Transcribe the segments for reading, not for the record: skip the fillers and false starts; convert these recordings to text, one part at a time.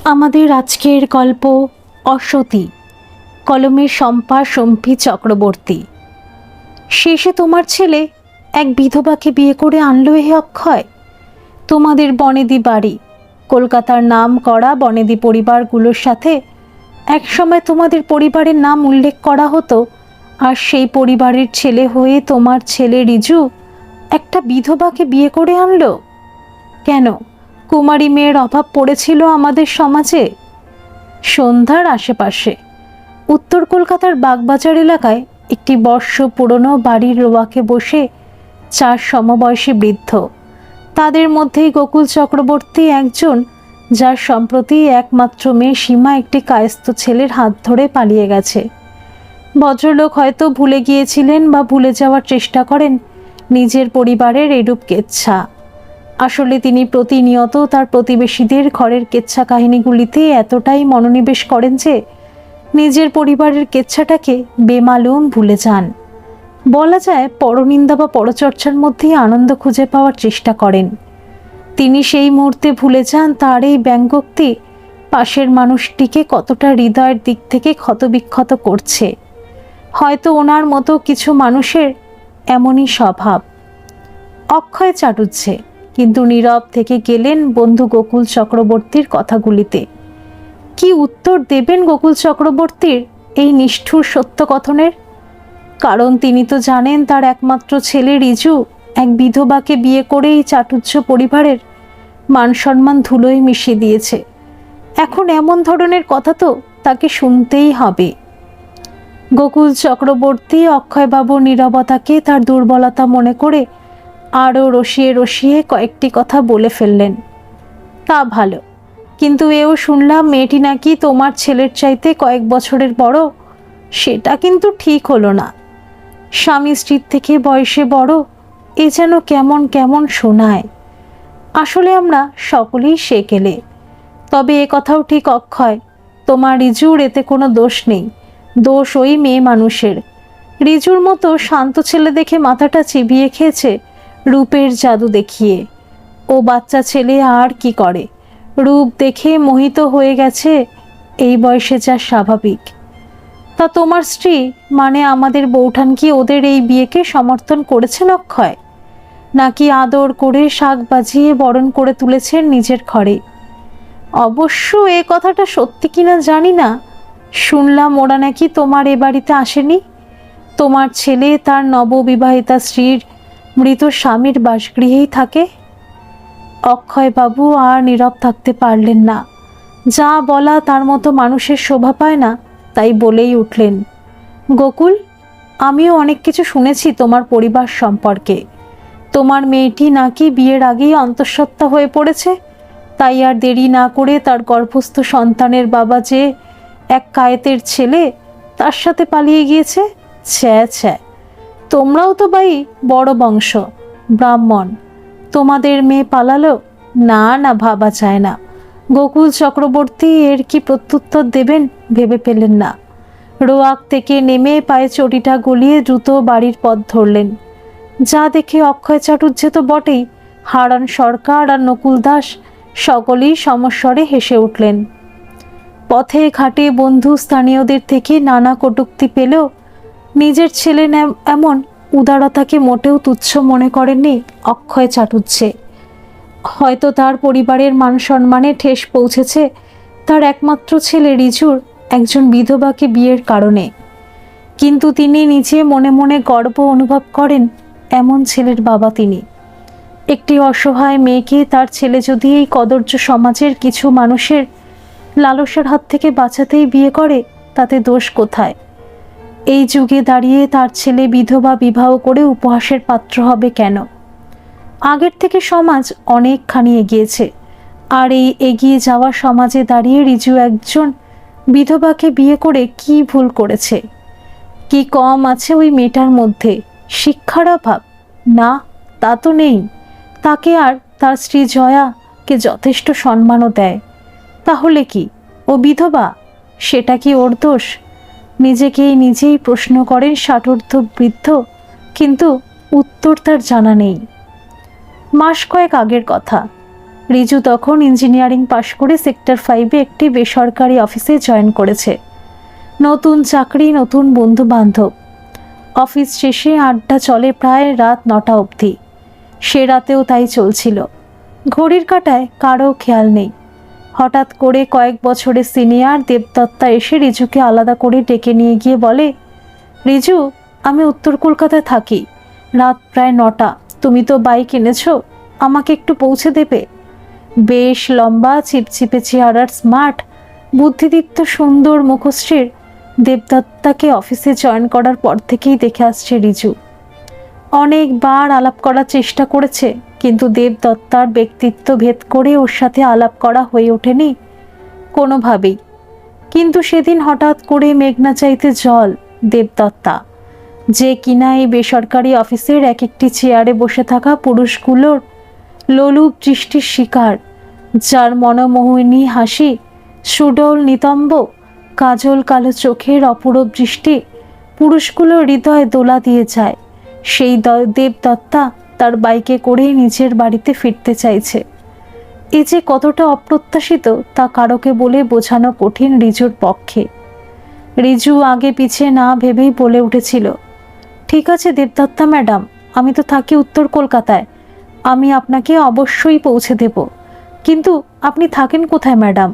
আমাদের আজকের গল্প অসতী, কলমের শম্পা সম্পি চক্রবর্তী। শেষে তোমার ছেলে এক বিধবাকে বিয়ে করে আনলো হে অক্ষয়। তোমাদের বনেদি বাড়ি, কলকাতার নাম করা বনেদি পরিবারগুলোর সাথে একসময় তোমাদের পরিবারের নাম উল্লেখ করা হতো, আর সেই পরিবারের ছেলে হয়ে তোমার ছেলে রিজু একটা বিধবাকে বিয়ে করে আনলো। কেন? কুমারী মেয়ের অভাব পড়েছিল আমাদের সমাজে। সন্ধ্যার আশেপাশে উত্তর কলকাতার বাগবাজার এলাকায় একটি বর্ষ পুরনো বাড়ির রোয়াকে বসে চার সমবয়সী বৃদ্ধ, তাদের মধ্যেই গোকুল চক্রবর্তী একজন, যার সম্প্রতি একমাত্র মেয়ে সীমা একটি কায়স্থ ছেলের হাত ধরে পালিয়ে গেছে। ভদ্রলোক হয়তো ভুলে গিয়েছিলেন বা ভুলে যাওয়ার চেষ্টা করেন নিজের পরিবারের এরূপ কেচ্ছা। আসলে তিনি প্রতিনিয়ত তার প্রতিবেশীদের ঘরের কেচ্ছা কাহিনীগুলিতে এতটাই মনোনিবেশ করেন যে নিজের পরিবারের কেচ্ছাটাকে বেমালুম ভুলে যান। বলা যায় পরনিন্দা বা পরচর্চার মধ্যেই আনন্দ খুঁজে পাওয়ার চেষ্টা করেন। তিনি সেই মুহূর্তে ভুলে যান তার এই ব্যঙ্গোক্তি পাশের মানুষটিকে কতটা হৃদয়ের দিক থেকে ক্ষতবিক্ষত করছে। হয়তো ওনার মতো কিছু মানুষের এমনই স্বভাব। অক্ষয় চাটুচ্ছে, কিন্তু নীরব থেকে গেলেন বন্ধু গোকুল চক্রবর্তীর কথাগুলিতে। কি উত্তর দেবেন গোকুল চক্রবর্তীর এই নিষ্ঠুর সত্যকথনের? কারণ তিনি তো জানেন তার একমাত্র ছেলে রিজু এক বিধবাকে বিয়ে করে এই চাটুজ্য পরিবারের মান সম্মান ধুলোয় মিশিয়ে দিয়েছে। এখন এমন ধরনের কথা তো তাকে শুনতেই হবে। গোকুল চক্রবর্তী অক্ষয়বাবুর নীরবতাকে তার দুর্বলতা মনে করে আরও রসিয়ে রসিয়ে কয়েকটি কথা বলে ফেললেন। তা ভালো, কিন্তু এও শুনলাম মেয়েটি নাকি তোমার ছেলের চাইতে কয়েক বছরের বড়। সেটা কিন্তু ঠিক হলো না। স্বামী স্ত্রীর থেকে বয়সে বড়, এ যেন কেমন কেমন শোনায়। আসলে আমরা সকলেই সেকেলে। তবে এ কথাও ঠিক অক্ষয়, তোমার রিজুর এতে কোনো দোষ নেই, দোষ ওই মেয়ে মানুষের। রিজুর মতো শান্ত ছেলে দেখে মাথাটা চিবিয়ে খেয়েছে রূপের জাদু দেখিয়ে। ও বাচ্চা ছেলে আর কি করে, রূপ দেখে মোহিত হয়ে গেছে, এই বয়সে যা স্বাভাবিক। তা তোমার স্ত্রী মানে আমাদের বৌঠান কি ওদের এই বিয়েকে সমর্থন করেছেন অক্ষয়? নাকি আদর করে শাক বাজিয়ে বরণ করে তুলেছেন নিজের ঘরে? অবশ্য এ কথাটা সত্যি কিনা জানি না। শুনলাম ওরা নাকি তোমার এ বাড়িতে আসেনি। তোমার ছেলে তার নববিবাহিতা স্ত্রীর মৃত স্বামীর বাসগৃহেই থাকে। অক্ষয়বাবু আর নীরব থাকতে পারলেন না। যা বলা তার মতো মানুষের শোভা পায় না, তাই বলেই উঠলেন, গোকুল, আমিও অনেক কিছু শুনেছি তোমার পরিবার সম্পর্কে। তোমার মেয়েটি নাকি বিয়ের আগেই অন্তঃসত্ত্বা হয়ে পড়েছে, তাই আর দেরি না করে তার গর্ভস্থ সন্তানের বাবা যে এক কায়েতের ছেলে, তার সাথে পালিয়ে গিয়েছে। ছ্যা ছ্যা, তোমরাও তো ভাই বড় বংশ, ব্রাহ্মণ, তোমাদের মেয়ে পালালো? না না, ভাবা যায় না। গোকুল চক্রবর্তী এর কি প্রত্যুত্তর দেবেন ভেবে পেলেন না। রোয়াক থেকে নেমে পায়ে চটিটা গলিয়ে দ্রুত বাড়ির পথ ধরলেন। যা দেখে অক্ষয় চাটুজ্জে তো বটেই, হারান সরকার আর নকুল দাস সকলেই সমস্বরে হেসে উঠলেন। পথে ঘাটে বন্ধু স্থানীয়দের থেকে নানা কটূক্তি পেলেও নিজের ছেলে এমন উদারতাকে মোটেও তুচ্ছ মনে করেননি অক্ষয় চাটুজ্জে। হয়তো তার পরিবারের মান সম্মানে ঠেস পৌঁছেছে তার একমাত্র ছেলে রিজুর একজন বিধবাকে বিয়ের কারণে, কিন্তু তিনি নিজে মনে মনে গর্ব অনুভব করেন এমন ছেলের বাবা তিনি। একটি অসহায় মেয়েকে তার ছেলে যদি এই কদর্য সমাজের কিছু মানুষের লালসার হাত থেকে বাঁচাতেই বিয়ে করে, তাতে দোষ কোথায়? এই যুগে দাঁড়িয়ে তার ছেলে বিধবা বিবাহ করে উপহাসের পাত্র হবে কেন? আগের থেকে সমাজ অনেকখানি এগিয়েছে, আর এই এগিয়ে যাওয়া সমাজে দাঁড়িয়ে রিজু একজন বিধবাকে বিয়ে করে কি ভুল করেছে? কি কম আছে ওই মেয়েটার মধ্যে? শিক্ষার অভাব? না, তা তো নেই। তাকে আর তার স্ত্রী জয়াকে যথেষ্ট সম্মানও দেয়। তাহলে কি ও বিধবা? সেটা কি ওর দোষ? নিজেকেই নিজেই প্রশ্ন করেন ষাটোর্ধ্ব বৃদ্ধ, কিন্তু উত্তর তার জানা নেই। মাস কয়েক আগের কথা, রিজু তখন ইঞ্জিনিয়ারিং পাশ করে সেক্টর 5-এ একটি বেসরকারি অফিসে জয়েন করেছে। নতুন চাকরি, নতুন বন্ধু বান্ধব। অফিস শেষে আড্ডা চলে প্রায় রাত 9টা অবধি। সে রাতেও তাই চলছিল। ঘড়ির কাঁটায় কারও খেয়াল নেই। হঠাৎ করে কয়েক বছরের সিনিয়র দেবদত্তা এসে রিজুকে আলাদা করে ডেকে নিয়ে গিয়ে বলে, রিজু, আমি উত্তর কলকাতায় থাকি, রাত প্রায় 9টা, তুমি তো বাইক এনেছো, আমাকে একটু পৌঁছে দেবে? বেশ লম্বা, চিপচিপে চেহারার স্মার্ট, বুদ্ধিদীপ্ত, সুন্দর মুখশ্রীর দেবদত্তাকে অফিসে জয়েন করার পর থেকেই দেখে আসছে রিজু। অনেকবার আলাপ করার চেষ্টা করেছে, কিন্তু দেবদত্তার ব্যক্তিত্ব ভেদ করে ওর সাথে আলাপ করা হয়ে ওঠেনি কোনোভাবেই। কিন্তু সেদিন হঠাৎ করে মেঘনা চাইতে জল দেবদত্তা, যে কিনা এই বেসরকারি অফিসের এক একটি চেয়ারে বসে থাকা পুরুষগুলোর লোলুপ দৃষ্টির শিকার, যার মনোমোহিনী হাসি, সুডল নিতম্ব, কাজল কালো চোখের অপূরব দৃষ্টি পুরুষগুলোর হৃদয় দোলা দিয়ে যায়, সেই দেবদত্তা তার বাইকে করে নিজের বাড়িতে ফিরতে চাইছে। এ যে কতটা অপ্রত্যাশিত তা কারোকে বলে বোঝানো কঠিন রিজুর পক্ষে। রিজু আগে পিছে না ভেবেই বলে উঠেছিল, ঠিক আছে দেবদত্তা ম্যাডাম, আমি তো থাকি উত্তর কলকাতায়, আমি আপনাকে অবশ্যই পৌঁছে দেব। কিন্তু আপনি থাকেন কোথায় ম্যাডাম?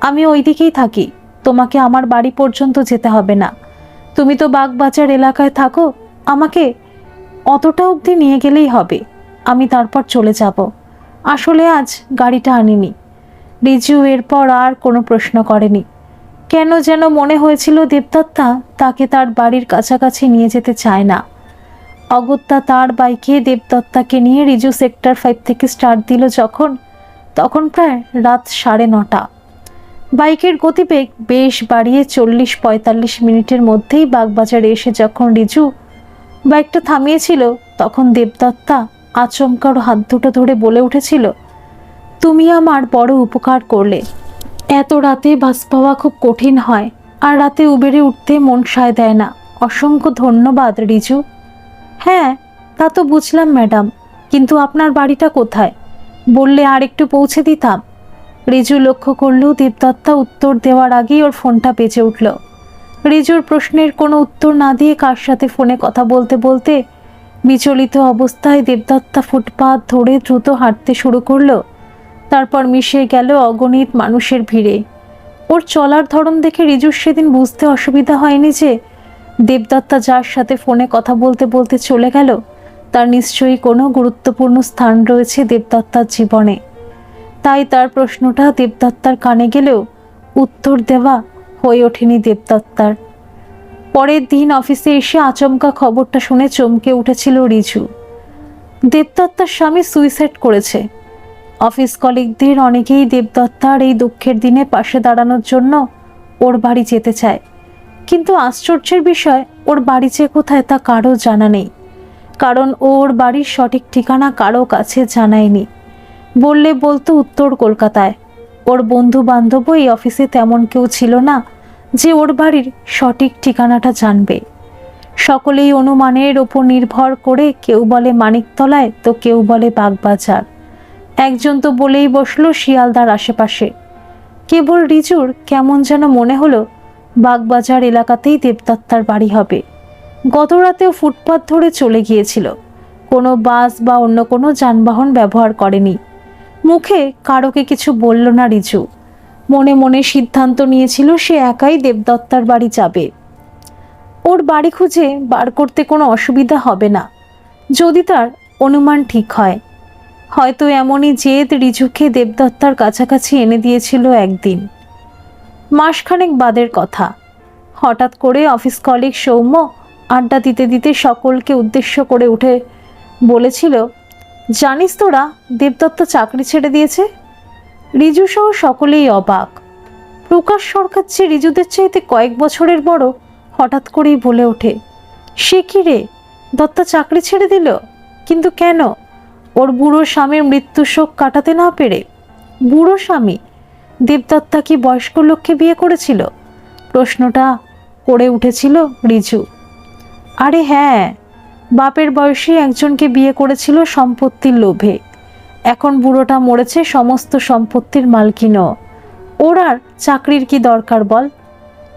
আমি ওই দিকেই থাকি, তোমাকে আমার বাড়ি পর্যন্ত যেতে হবে না, তুমি তো বাগবাজার এলাকায় থাকো, আমাকে অতটা অবধি নিয়ে গেলেই হবে, আমি তারপর চলে যাব। আসলে আজ গাড়িটা আনিনি। রিজু এরপর আর কোনো প্রশ্ন করেনি। কেন যেন মনে হয়েছিল দেবদত্তা তাকে তার বাড়ির কাছাকাছি নিয়ে যেতে চায় না। অগত্যা তার বাইকে দেবদত্তাকে নিয়ে রিজু সেক্টর 5 থেকে স্টার্ট দিল তখন প্রায় রাত 9:30। বাইকের গতিবেগ বেশ বাড়িয়ে 40-45 মিনিটের মধ্যেই বাগবাজারে এসে যখন রিজু বাইকটা থামিয়েছিল, তখন দেবদত্তা আচমকার হাত দুটো ধরে বলে উঠেছিল, তুমি আমার বড় উপকার করলে। এত রাতে বাস পাওয়া খুব কঠিন হয়, আর রাতে উবেরে উঠতে মন সায় দেয় না। অসংখ্য ধন্যবাদ রিজু। হ্যাঁ, তা তো বুঝলাম ম্যাডাম, কিন্তু আপনার বাড়িটা কোথায়? বললে আর একটু পৌঁছে দিতাম। রিজু লক্ষ্য করলেও দেবদত্তা উত্তর দেওয়ার আগেই ওর ফোনটা বেজে উঠল। রিজুর প্রশ্নের কোনো উত্তর না দিয়ে কার সাথে ফোনে কথা বলতে বলতে বিচলিত অবস্থায় দেবদত্তা ফুটপাত ধরে দ্রুত হাঁটতে শুরু করলো। তারপর মিশে গেল অগণিত মানুষের ভিড়ে। ওর চলার ধরন দেখে রিজুর সেদিন বুঝতে অসুবিধা হয়নি যে দেবদত্তা যার সাথে ফোনে কথা বলতে বলতে চলে গেল তার নিশ্চয়ই কোনো গুরুত্বপূর্ণ স্থান রয়েছে দেবদত্তার জীবনে। তাই তার প্রশ্নটা দেবদত্তার কানে গেলেও উত্তর দেওয়া হয়ে ওঠেনি দেবদত্তার। পরের দিন অফিসে এসে আচমকা খবরটা শুনে চমকে উঠেছিল রিজু। দেবদত্তার স্বামী সুইসাইড করেছে। অফিস কলিগদের অনেকেই দেবদত্তার এই দুঃখের দিনে পাশে দাঁড়ানোর জন্য ওর বাড়ি যেতে চায়, কিন্তু আশ্চর্যের বিষয় ওর বাড়ি যে কোথায় তা কারো জানা নেই, কারণ ওর বাড়ির সঠিক ঠিকানা কারো কাছে জানায়নি। বললে বলতো উত্তর কলকাতায়। ওর বন্ধু বান্ধবও এই অফিসে তেমন কেউ ছিল না যে ওর বাড়ির সঠিক ঠিকানাটা জানবে। সকলেই অনুমানের ওপর নির্ভর করে কেউ বলে মানিকতলায় তো কেউ বলে বাগবাজার, একজন তো বলেই বসলো শিয়ালদার আশেপাশে। কেবল রিজুর কেমন যেন মনে হলো বাগবাজার এলাকাতেই দেবদত্তার বাড়ি হবে। গত রাতেও ফুটপাত ধরে চলে গিয়েছিল, কোনো বাস বা অন্য কোনো যানবাহন ব্যবহার করেনি। মুখে কারোকে কিছু বলল না রিজু। মনে মনে সিদ্ধান্ত নিয়েছিল সে একাই দেবদত্তার বাড়ি যাবে। ওর বাড়ি খুঁজে বার করতে কোনো অসুবিধা হবে না যদি তার অনুমান ঠিক হয়। হয়তো এমনই জেদ রিজুকে দেবদত্তার কাছাকাছি এনে দিয়েছিল একদিন। মাসখানেক বাদের কথা। হঠাৎ করে অফিস কলিগ সৌম্য আড্ডা দিতে দিতে সকলকে উদ্দেশ্য করে উঠে বলেছিল, জানিস তোরা দেবদত্তা চাকরি ছেড়ে দিয়েছে। রিজু সহ সকলেই অবাক। প্রকাশ সরকার যে রিজুদের চাইতে কয়েক বছরের বড় হঠাৎ করেই বলে ওঠে, সে কি রে, দত্তা চাকরি ছেড়ে দিল? কিন্তু কেন? ওর বুড়ো স্বামীর মৃত্যু শোক কাটাতে না পেরে? বুড়ো স্বামী? দেবদত্তা কি বয়স্ক লোককে বিয়ে করেছিল? প্রশ্নটা করে উঠেছিল রিজু। আরে হ্যাঁ, বাপের বয়সী একজনকে বিয়ে করেছিল সম্পত্তির লোভে। এখন বুড়োটা মরেছে, সমস্ত সম্পত্তির মালকিনও। ওর আর চাকরির কি দরকার বল?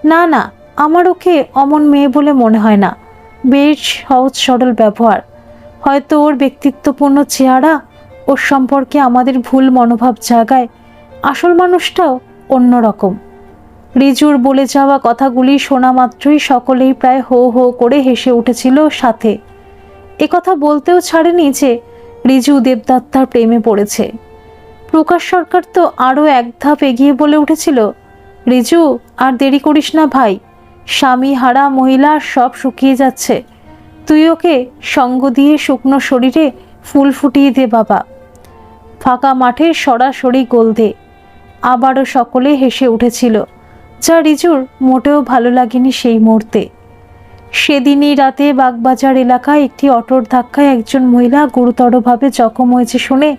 না না, আমার ওকে অমন মেয়ে বলে মনে হয় না। বেশ সহজ সরল ব্যবহার। হয়তো ওর ব্যক্তিত্বপূর্ণ চেহারা ওর সম্পর্কে আমাদের ভুল মনোভাব জাগায়, আসল মানুষটাও অন্যরকম। রিজুর বলে যাওয়া কথাগুলি শোনা মাত্রই সকলেই প্রায় হো হো করে হেসে উঠেছিল। সাথে একথা বলতেও ছাড়েনি যে রিজু দেবদত্তার প্রেমে পড়েছে। প্রকাশ সরকার তো আরও এক ধাপ এগিয়ে বলে উঠেছিল, রিজু আর দেরি করিস না ভাই, স্বামী হারা মহিলা সব শুকিয়ে যাচ্ছে, তুই ওকে সঙ্গ দিয়ে শুকনো শরীরে ফুল ফুটিয়ে দে বাবা, ফাঁকা মাঠে সরাসরি গোল দে। আবারও সকলে হেসে উঠেছিল, যা রিজুর মোটেও ভালো লাগেনি সেই মুহূর্তে। সেদিনই রাতে বাগবাজার এলাকায় একটি অটোর ধাক্কায় একজন মহিলা গুরুতরভাবে জখম হয়েছে শুনে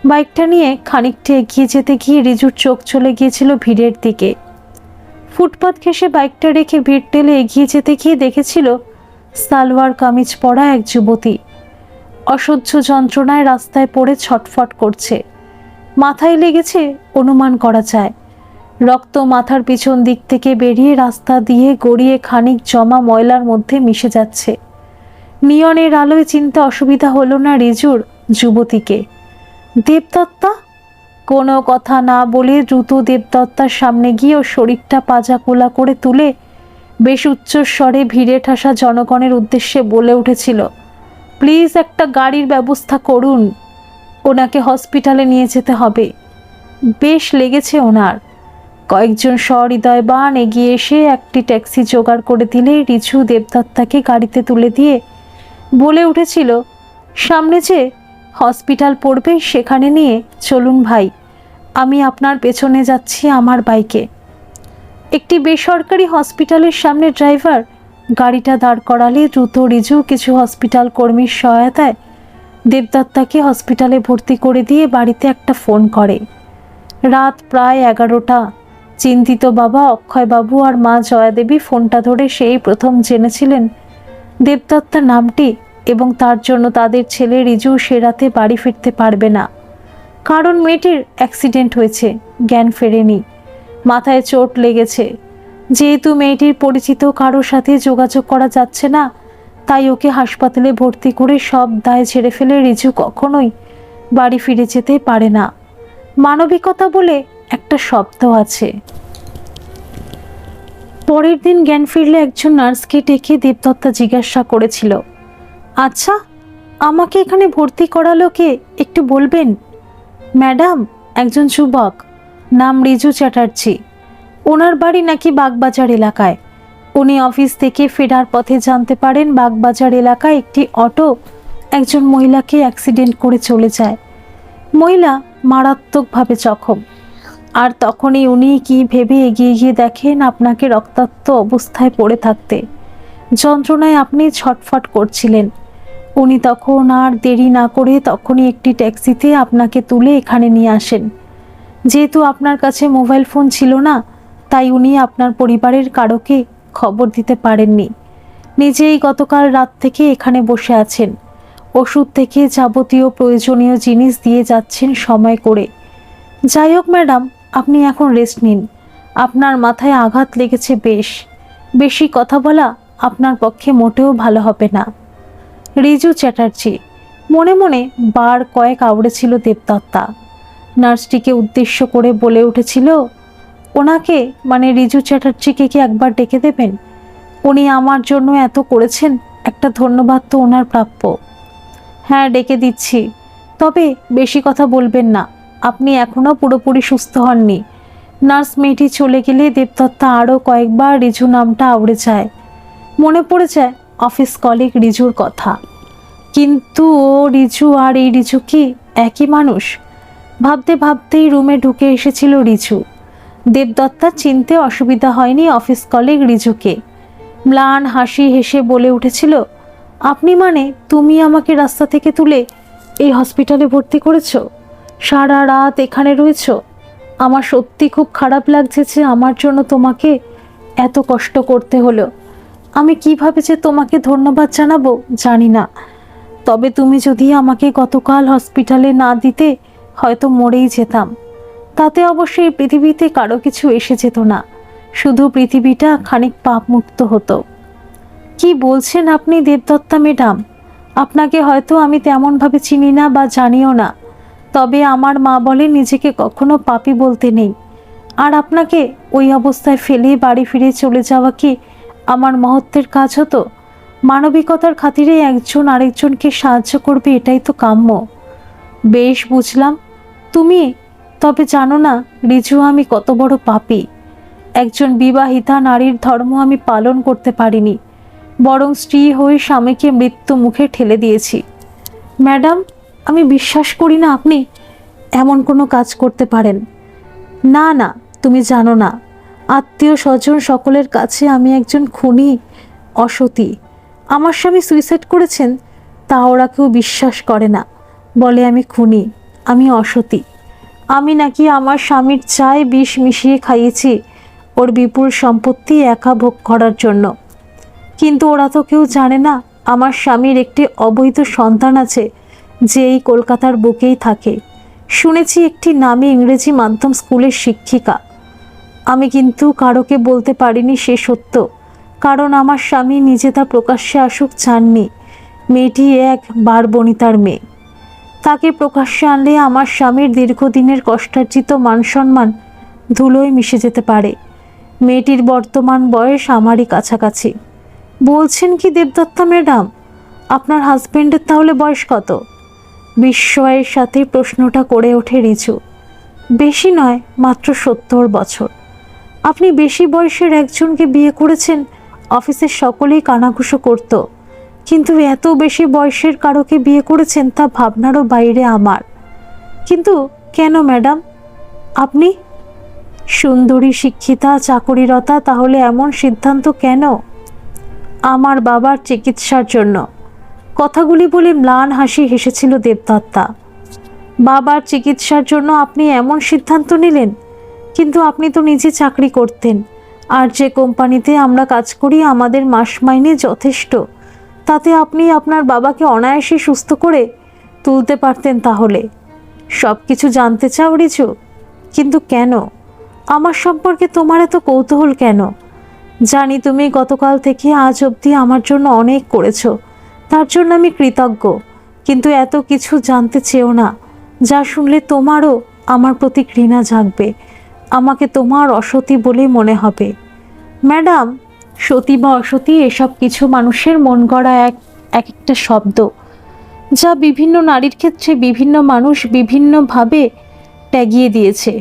বাইকটা নিয়ে খানিকটা এগিয়ে যেতে গিয়ে রিজুর চোখ চলে গিয়েছিল ভিড়ের দিকে। ফুটপাত ঘেঁষে বাইকটা রেখে ভিড় ঠেলে এগিয়ে যেতে গিয়ে দেখেছিল সালোয়ার কামিজ পরা এক যুবতী অসহ্য যন্ত্রণায় রাস্তায় পড়ে ছটফট করছে। মাথায় লেগেছে অনুমান করা যায়। রক্ত মাথার পিছন দিক থেকে বেরিয়ে রাস্তা দিয়ে গড়িয়ে খানিক জমা ময়লার মধ্যে মিশে যাচ্ছে। নিয়নের আলোয় চিনতে অসুবিধা হলো না রিজুর যুবতীকে। দেবদত্তা! কোনো কথা না বলে দ্রুত দেবদত্তার সামনে গিয়ে ওর শরীরটা পাজা কোলা করে তুলে বেশ উচ্চস্বরে ভিড়ে ঠাসা জনগণের উদ্দেশ্যে বলে উঠেছিল, প্লিজ একটা গাড়ির ব্যবস্থা করুন, ওনাকে হসপিটালে নিয়ে যেতে হবে। বেশ লেগেছে ওনার। কয়েকজন সহৃদয়বান এগিয়ে এসে একটি ট্যাক্সি জোগাড় করে দিলে রিজু দেবদত্তাকে গাড়িতে তুলে দিয়ে বলে উঠেছিল, সামনে যে হসপিটাল পড়বে সেখানে নিয়ে চলুন ভাই, আমি আপনার পেছনে যাচ্ছি আমার বাইকে। একটি বেসরকারি হসপিটালের সামনে ড্রাইভার গাড়িটা দাঁড় করালে দ্রুত রিজু কিছু হসপিটাল কর্মীর সহায়তায় দেবদত্তাকে হসপিটালে ভর্তি করে দিয়ে বাড়িতে একটা ফোন করে। রাত প্রায় 11টা। চিন্তিত বাবা অক্ষয়বাবু আর মা জয়াদেবী ফোনটা ধরে সেই প্রথম জেনেছিলেন দেবদত্তার নামটি এবং তার জন্য তাদের ছেলে রিজু সে রাতে বাড়ি ফিরতে পারবে না। কারণ মেয়েটির অ্যাক্সিডেন্ট হয়েছে, জ্ঞান ফেরেনি, মাথায় চোট লেগেছে। যেহেতু মেয়েটির পরিচিত কারোর সাথে যোগাযোগ করা যাচ্ছে না, তাই ওকে হাসপাতালে ভর্তি করে সব দায় ছেড়ে ফেলে রিজু কখনোই বাড়ি ফিরে যেতে পারে না। মানবিকতা বলে একটা শব্দ আছে। পরের দিন জ্ঞান ফিরলে একজন নার্সকে ডেকে দেবদত্তা জিজ্ঞাসা করেছিল, আচ্ছা আমাকে এখানে ভর্তি করালো কে একটু বলবেন? ম্যাডাম, একজন যুবক, নাম রিজু চ্যাটার্জি। ওনার বাড়ি নাকি বাগবাজার এলাকায়। উনি অফিস থেকে ফেরার পথে জানতে পারেন বাগবাজার এলাকায় একটি অটো একজন মহিলাকে অ্যাক্সিডেন্ট করে চলে যায়। মহিলা মারাত্মকভাবে জখম। আর তখনই উনি কি ভেবে এগিয়ে গিয়ে দেখেন আপনাকে রক্তাক্ত অবস্থায় পড়ে থাকতে। যন্ত্রণায় আপনি ছটফট করছিলেন। উনি তখন আর দেরি না করে তখনই একটি ট্যাক্সিতে আপনাকে তুলে এখানে নিয়ে আসেন। যেহেতু আপনার কাছে মোবাইল ফোন ছিল না, তাই উনি আপনার পরিবারের কারোকে খবর দিতে পারেননি। নিজেই গতকাল রাত থেকে এখানে বসে আছেন। ওষুধ থেকে যাবতীয় প্রয়োজনীয় জিনিস দিয়ে যাচ্ছেন সময় করে। যাই হোক ম্যাডাম, আপনি এখন রেস্ট নিন। আপনার মাথায় আঘাত লেগেছে বেশ। বেশি কথা বলা আপনার পক্ষে মোটেও ভালো হবে না। রিজু চ্যাটার্জি মনে মনে বার কয়েক আওড়েছিল দেবদত্তা। নার্সটিকে উদ্দেশ্য করে বলে উঠেছিল, ওনাকে মানে রিজু চ্যাটার্জিকে কি একবার ডেকে দেবেন? উনি আমার জন্য এত করেছেন, একটা ধন্যবাদ তো ওনার প্রাপ্য। হ্যাঁ, ডেকে দিচ্ছি, তবে বেশি কথা বলবেন না, আপনি এখনও পুরোপুরি সুস্থ হননি। নার্স মেয়েটি চলে গেলে দেবদত্তা আরও কয়েকবার রিজু নামটা আউড়ে যায়। মনে পড়ে যায় অফিস কলিগ রিজুর কথা। কিন্তু ও রিজু আর এই রিজু কি একই মানুষ? ভাবতে ভাবতেই রুমে ঢুকে এসেছিল রিজু। দেবদত্তা চিনতে অসুবিধা হয়নি অফিস কলিগ রিজুকে। ম্লান হাসি হেসে বলে উঠেছিল, আপনি মানে তুমি আমাকে রাস্তা থেকে তুলে এই হসপিটালে ভর্তি করেছো? সারা রাত এখানে রয়েছো? আমার সত্যি খুব খারাপ লাগছে যে আমার জন্য তোমাকে এত কষ্ট করতে হলো। আমি কিভাবে যে তোমাকে ধন্যবাদ জানাবো জানি না। তবে তুমি যদি আমাকে গতকাল হসপিটালে না দিতে হয়তো মরেই যেতাম। তাতে অবশ্যই পৃথিবীতে কারো কিছু এসে যেত না, শুধু পৃথিবীটা খানিক পাপমুক্ত হতো। কি বলছেন আপনি দেবদত্তা ম্যাডাম? আপনাকে হয়তো আমি তেমনভাবে চিনি না বা জানিও না, তবে আমার মা বলে নিজেকে কখনো পাপী বলতে নেই। আর আপনাকে ওই অবস্থায় ফেলে বাড়ি ফিরে চলে যাওয়া কি আমার মহত্বের কাজ হতো? মানবিকতার খাতিরে একজন আরেকজনকে সাহায্য করবে, এটাই তো কাম্য। বেশ বুঝলাম তুমি, তবে জানো না রিজু, আমি কত বড় পাপী। একজন বিবাহিতা নারীর ধর্ম আমি পালন করতে পারিনি, বরং স্ত্রী হয়ে স্বামীকে মৃত্যু মুখে ঠেলে দিয়েছি। ম্যাডাম, আমি বিশ্বাস করি না আপনি এমন কোনো কাজ করতে পারেন। না না, তুমি জানো না, আত্মীয় স্বজন সকলের কাছে আমি একজন খুনি, অসতী। আমার স্বামী সুইসাইড করেছেন, তা ওরা কেউ বিশ্বাস করে না, বলে আমি খুনি, আমি অসতী। আমি নাকি আমার স্বামীর চায়ে বিষ মিশিয়ে খাইয়েছি ওর বিপুল সম্পত্তি একা ভোগ করার জন্য। কিন্তু ওরা তো কেউ জানে না আমার স্বামীর একটি অবৈধ সন্তান আছে, যে এই কলকাতার বুকেই থাকে। শুনেছি একটি নামী ইংরেজি মাধ্যম স্কুলের শিক্ষিকা। আমি কিন্তু কারোকে বলতে পারিনি সে সত্য, কারণ আমার স্বামী নিজে তা প্রকাশ্যে আসুক চাননি। মেয়েটি এক বারবনিতার মেয়ে, তাকে প্রকাশ্যে আনলে আমার স্বামীর দীর্ঘদিনের কষ্টার্জিত মান সম্মান ধুলোয় মিশে যেতে পারে। মেয়েটির বর্তমান বয়স আমারই কাছাকাছি। বলছেন কি দেবদত্তা ম্যাডাম? আপনার হাজবেন্ডের তাহলে বয়স কত? বিস্ময়ের সাথে প্রশ্নটা করে ওঠে রিজু। বেশি নয়, মাত্র 70 বছর। আপনি বেশি বয়সের একজনকে বিয়ে করেছেন, অফিসের সকলেই কানাঘুষো করত, কিন্তু এত বেশি বয়সের কারোকে বিয়ে করেছেন তা ভাবনারও বাইরে আমার। কিন্তু কেন ম্যাডাম? আপনি সুন্দরী, শিক্ষিতা, চাকরিরতা, তাহলে এমন সিদ্ধান্ত কেন? আমার বাবার চিকিৎসার জন্য। কথাগুলি বলে ম্লান হাসি হেসেছিল দেবদত্তা। বাবার চিকিৎসার জন্য আপনি এমন সিদ্ধান্ত নিলেন? কিন্তু আপনি তো নিজে চাকরি করতেন, আর যে কোম্পানিতে আমরা কাজ করি আমাদের মাস মাইনে যথেষ্ট, তাতে আপনি আপনার বাবাকে অনায়াসে সুস্থ করে তুলতে পারতেন। তাহলে সব কিছু জানতে চাও রিজু? কিন্তু কেন? আমার সম্পর্কে তোমার এত কৌতূহল কেন? জানি তুমি গতকাল থেকে আজ অবধি আমার জন্য অনেক করেছো, তার জন্য আমি কৃতজ্ঞ। কিন্তু এত কিছু জানতে চেও না, যা শুনলে তোমারও আমার প্রতি ঘৃণা জাগবে, আমাকে তোমার অসতী বলে মনে হবে। ম্যাডাম, সতী বা অসতী এসব কিছু মানুষের মন গড়া এক একটা শব্দ, যা বিভিন্ন নারীর ক্ষেত্রে বিভিন্ন মানুষ বিভিন্নভাবে ট্যাগিয়ে দিয়েছে।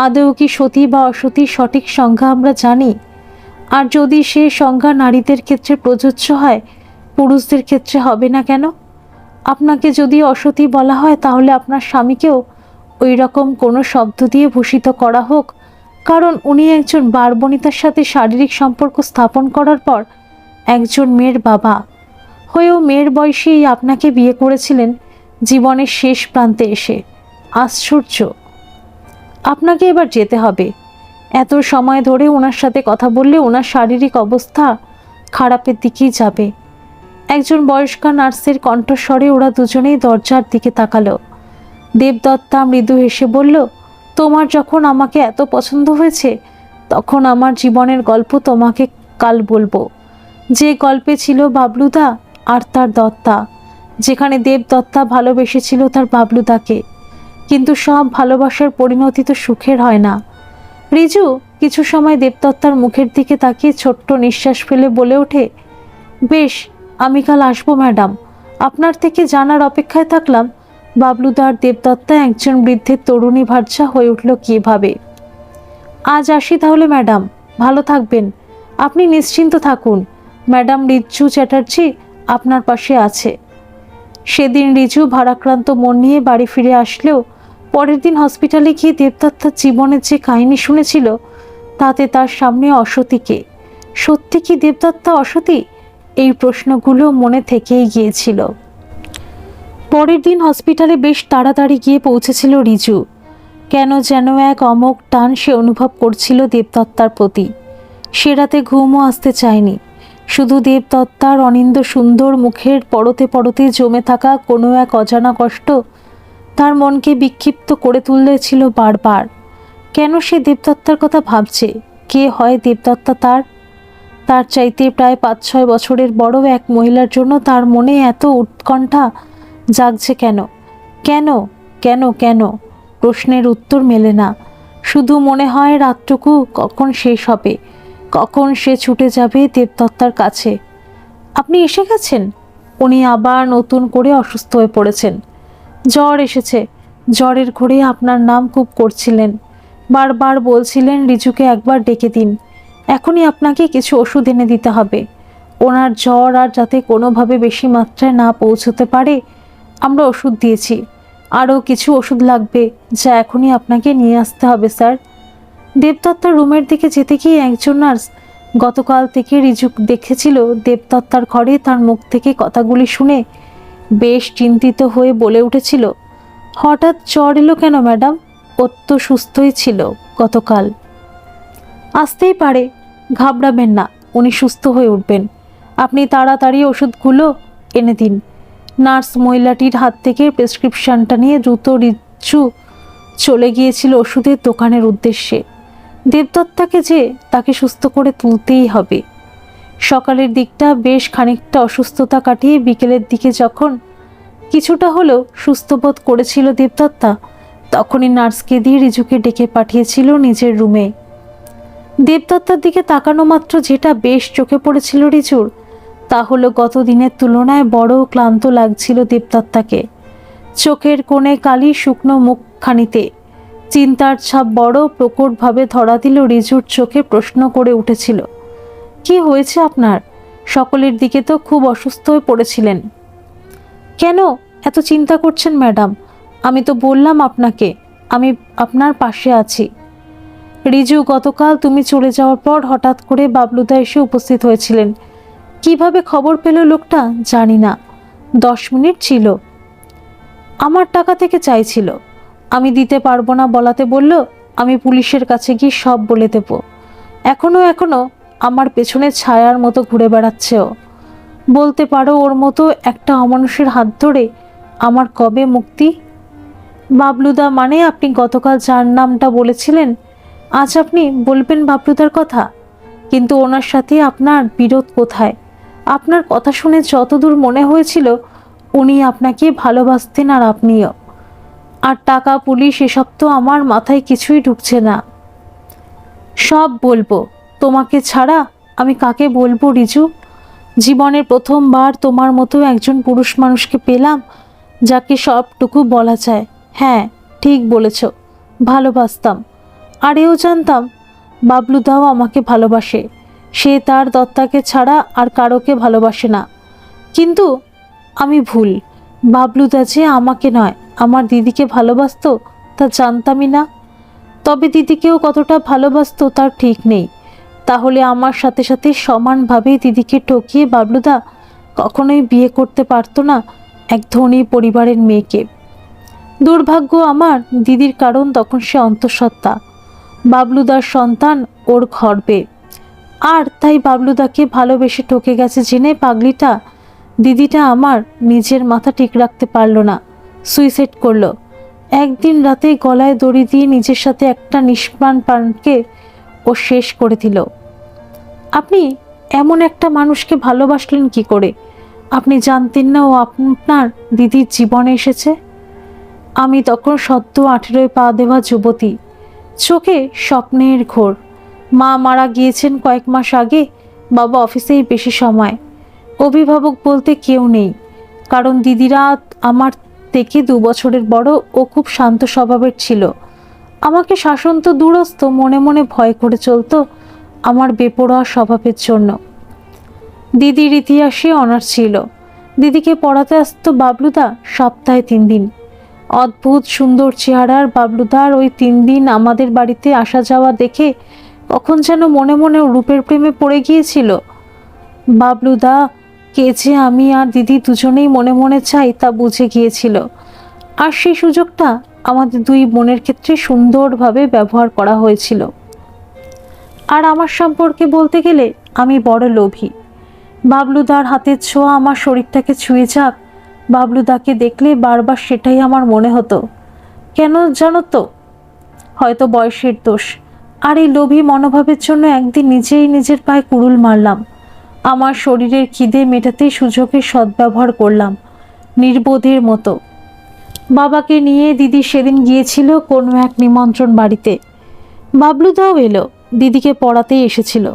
আদৌ কি সতী বা অসতীর সঠিক সংজ্ঞা আমরা জানি? আর যদি সে সংজ্ঞা নারীদের ক্ষেত্রে প্রযোজ্য হয়, পুরুষদের ক্ষেত্রে হবে না কেন? আপনাকে যদি অসতী বলা হয়, তাহলে আপনার স্বামীকেও ওই রকম কোনো শব্দ দিয়ে ভূষিত করা হোক, কারণ উনি একজন বারবনিতার সাথে শারীরিক সম্পর্ক স্থাপন করার পর একজন মেয়ের বাবা হয়েও মেয়ের বয়সেই আপনাকে বিয়ে করেছিলেন, জীবনের শেষ প্রান্তে এসে। আশ্চর্য। আপনাকে এবার যেতে হবে। এত সময় ধরে ওনার সাথে কথা বললে ওনার শারীরিক অবস্থা খারাপের দিকেই যাবে। একজন বয়স্কা নার্সের কণ্ঠস্বরে ওরা দুজনেই দরজার দিকে তাকালো। দেবদত্তা মৃদু হেসে বলল, তোমার যখন আমাকে এত পছন্দ হয়েছে, তখন আমার জীবনের গল্প তোমাকে কাল বলবো। যে গল্পে ছিল বাবলুদা আর তার দত্তা, যেখানে দেবদত্তা ভালোবেসেছিল তার বাবলুদাকে। কিন্তু সব ভালোবাসার পরিণতি তো সুখের হয় না। রিজু কিছু সময় দেবদত্তার মুখের দিকে তাকিয়ে ছোট্ট নিঃশ্বাস ফেলে বলে ওঠে, বেশ, আমি কাল আসবো ম্যাডাম। আপনার থেকে জানার অপেক্ষায় থাকলাম বাবলুদা আর দেবদত্তা একজন বৃদ্ধের তরুণী ভার্যা হয়ে উঠল কীভাবে। আজ আসি তাহলে ম্যাডাম, ভালো থাকবেন। আপনি নিশ্চিন্ত থাকুন, ম্যাডাম রিজু চ্যাটার্জি আপনার পাশে আছে। সেদিন রিজু ভারাক্রান্ত মন নিয়ে বাড়ি ফিরে আসলেও পরের দিন হসপিটালে গিয়ে দেবদত্তার জীবনের যে কাহিনী শুনেছিল, তাতে তার সামনে অসতীকে। সত্যি কি দেবদত্তা অসতী? এই প্রশ্নগুলো মনে থেকেই গিয়েছিল। পরের দিন হসপিটালে বেশ তাড়াতাড়ি গিয়ে পৌঁছেছিল রিজু। কেন যেন এক অমোঘ টান সে অনুভব করছিল দেবদত্তার প্রতি। সে রাতে ঘুমও আসতে চায়নি। শুধু দেবদত্তার অনিন্দ সুন্দর মুখের পরতে পরতে জমে থাকা কোনো এক অজানা কষ্ট তার মনকে বিক্ষিপ্ত করে তুলেছিল বারবার। কেন সে দেবদত্তার কথা ভাবছে? কে হয় দেবদত্তা? তার চাইতে প্রায় 5-6 বছরের বড় এক মহিলার জন্য তার মনে এত উৎকণ্ঠা জাগছে কেন? কেন কেন কেন? প্রশ্নের উত্তর মেলে না। শুধু মনে হয় রাতটুকু কখন শেষ হবে, কখন সে ছুটে যাবে দেবদত্তার কাছে। আপনি এসে গেছেন? উনি আবার নতুন করে অসুস্থ হয়ে পড়েছেন। জ্বর এসেছে। জ্বরের ঘোরে আপনার নাম খুব করছিলেন, বারবার বলছিলেন রিজুকে একবার ডেকে দিন, এখনই আপনাকে কিছু ওষুধ এনে দিতে হবে। ওনার জ্বর আর যাতে কোনোভাবে বেশি মাত্রায় না পৌঁছতে পারে আমরা ওষুধ দিয়েছি। আরও কিছু ওষুধ লাগবে যা এখনই আপনাকে নিয়ে আসতে হবে স্যার। দেবদত্তার রুমের দিকে যেতে গিয়ে একজন নার্স গতকাল থেকে রিজু দেখেছিল দেবদত্তার ঘরে, তার মুখ থেকে কথাগুলি শুনে বেশ চিন্তিত হয়ে বলে উঠেছিল, হঠাৎ জ্বর এলো কেন ম্যাডাম? ও তো সুস্থই ছিল গতকাল। আসতেই পারে, ঘাবড়াবেন না, উনি সুস্থ হয়ে উঠবেন। আপনি তাড়াতাড়ি ওষুধগুলো এনে দিন। নার্স মহিলাটির হাত থেকে প্রেসক্রিপশনটা নিয়ে দ্রুত রিজু চলে গিয়েছিল ওষুধের দোকানের উদ্দেশ্যে। দেবদত্তাকে যে তাকে সুস্থ করে তুলতেই হবে। সকালের দিকটা বেশ খানিকটা অসুস্থতা কাটিয়ে বিকেলের দিকে যখন কিছুটা হলেও সুস্থ বোধ করেছিল দেবদত্তা, তখনই নার্সকে দিয়ে রিজুকে ডেকে পাঠিয়েছিল নিজের রুমে। দেবদত্তার দিকে তাকানো মাত্র যেটা বেশ চোখে পড়েছিল রিজুর, তা হলো গত দিনের তুলনায় বড় ক্লান্ত লাগছিল দেবদত্তাকে। চোখের কোণে কালি শুকনো মুখখানিতে চিন্তার ছাপ বড় প্রকটভাবে ধরা দিল রিজুর চোখে। প্রশ্ন করে উঠেছিল, কি হয়েছে আপনার? সকলের দিকে তো খুব অসুস্থ হয়ে পড়েছিলেন। কেন এত চিন্তা করছেন ম্যাডাম? আমি তো বললাম আপনাকে আমি আপনার পাশে আছি। রিজু, গতকাল তুমি চলে যাওয়ার পর হঠাৎ করে বাবলুদা এসে উপস্থিত হয়েছিলেন। কিভাবে খবর পেল লোকটা জানি না। 10 মিনিট ছিল, আমার টাকা থেকে চাইছিল, আমি দিতে পারবো না বলাতে বলল আমি পুলিশের কাছে গিয়ে সব বলে দেব। এখনো আমার পেছনে ছায়ার মতো ঘুরে বেড়াচ্ছে ও। বলতে পারো ওর মতো একটা অমানুষের হাত ধরে আমার কবে মুক্তি? বাবলুদা মানে আপনি গতকাল যার নামটা বলেছিলেন, আজ আপনি বলবেন বাবলুদার কথা? কিন্তু ওনার সাথে আপনার বিরোধ কোথায়? আপনার কথা শুনে যতদূর মনে হয়েছিল উনি আপনাকে ভালোবাসতেন আর আপনিও। আর টাকা পুলিশ এসব তো আমার মাথায় কিছুই ঢুকছে না। সব বলবো, তোমাকে ছাড়া আমি কাকে বলবো রিজু? জীবনের প্রথমবার তোমার মতো একজন পুরুষ মানুষকে পেলাম যাকে সবটুকু বলা যায়। হ্যাঁ ঠিক বলেছ, ভালোবাসতাম। আর এও জানতাম বাবলুদাও আমাকে ভালোবাসে। সে তার দত্তাকে ছাড়া আর কারোকে ভালোবাসে না। কিন্তু আমি ভুল। বাবলুদা যে আমাকে নয় আমার দিদিকে ভালোবাসতো তা জানতামই না। তবে দিদিকেও কতটা ভালোবাসতো তার ঠিক নেই। তাহলে আমার সাথে সাথে সমানভাবে দিদিকে ঠকিয়ে বাবলুদা কখনোই বিয়ে করতে পারতো না এক ধনী পরিবারের মেয়েকে। দুর্ভাগ্য আমার দিদির, কারণ তখন সে অন্তঃসত্ত্বা, বাবলুদার সন্তান ওর গর্বে। আর তাই বাবলুদাকে ভালোবেসে ঠকে গেছে জেনে পাগলিটা দিদিটা আমার নিজের মাথা ঠিক রাখতে পারলো না, সুইসাইড করলো। একদিন রাতে গলায় দড়ি দিয়ে নিজের সাথে একটা নিষ্প্রাণ প্রাণকে ও শেষ করে দিল। আপনি এমন একটা মানুষকে ভালোবাসলেন কি করে? আপনি জানতেন না ও আপনার দিদির জীবনে এসেছে? আমি তখন সদ্য 18 পা দেওয়া যুবতী, চোখে স্বপ্নের ঘোর। মা মারা গিয়েছেন কয়েক মাস আগে, বাবা অফিসেই বেশি সময়। অভিভাবক বলতে কেউ নেই, কারণ দিদিরা আমার থেকে 2 বছরের বড়। ও খুব শান্ত স্বভাবের ছিল। আমাকে শাসন তো দূরস্থ, মনে মনে ভয় করে চলতো আমার বেপরোয়া স্বভাবের জন্য। দিদির ইতিহাসে অনার্স ছিল। দিদিকে পড়াতে আসতো বাবলুদা সপ্তাহে 3 দিন। অদ্ভুত সুন্দর চেহারার বাবলুদার ওই 3 দিন আমাদের বাড়িতে আসা যাওয়া দেখে কখন যেন মনে মনে রূপের প্রেমে পড়ে গিয়েছিল। বাবলুদা কে যে আমি আর দিদি দুজনেই মনে মনে চাই তা বুঝে গিয়েছিল। আর সেই সুযোগটা আমাদের 2 বোনের ক্ষেত্রে সুন্দরভাবে ব্যবহার করা হয়েছিল। আর আমার সম্পর্কে বলতে গেলে আমি বড় লোভী। বাবলুদার হাতের ছোঁয়া আমার শরীরটাকে ছুঁয়ে যাক, বাবলুদাকে দেখলে বারবার সেটাই আমার মনে হতো। কেন জানো তো? হয়তো বয়সের দোষ, আর এই লোভী মনোভাবের জন্য একদিন নিজেই নিজের পায়ে কুড়ুল মারলাম। আমার শরীরের খিদে মেটাতেই সুযোগের সদ্ব্যবহার করলাম, নির্বোধের মতো। বাবাকে নিয়ে দিদি সেদিন গিয়েছিল কোনো এক নিমন্ত্রণ বাড়িতে। বাবলুদাও এলো, দিদিকে পড়াতেই এসেছিল।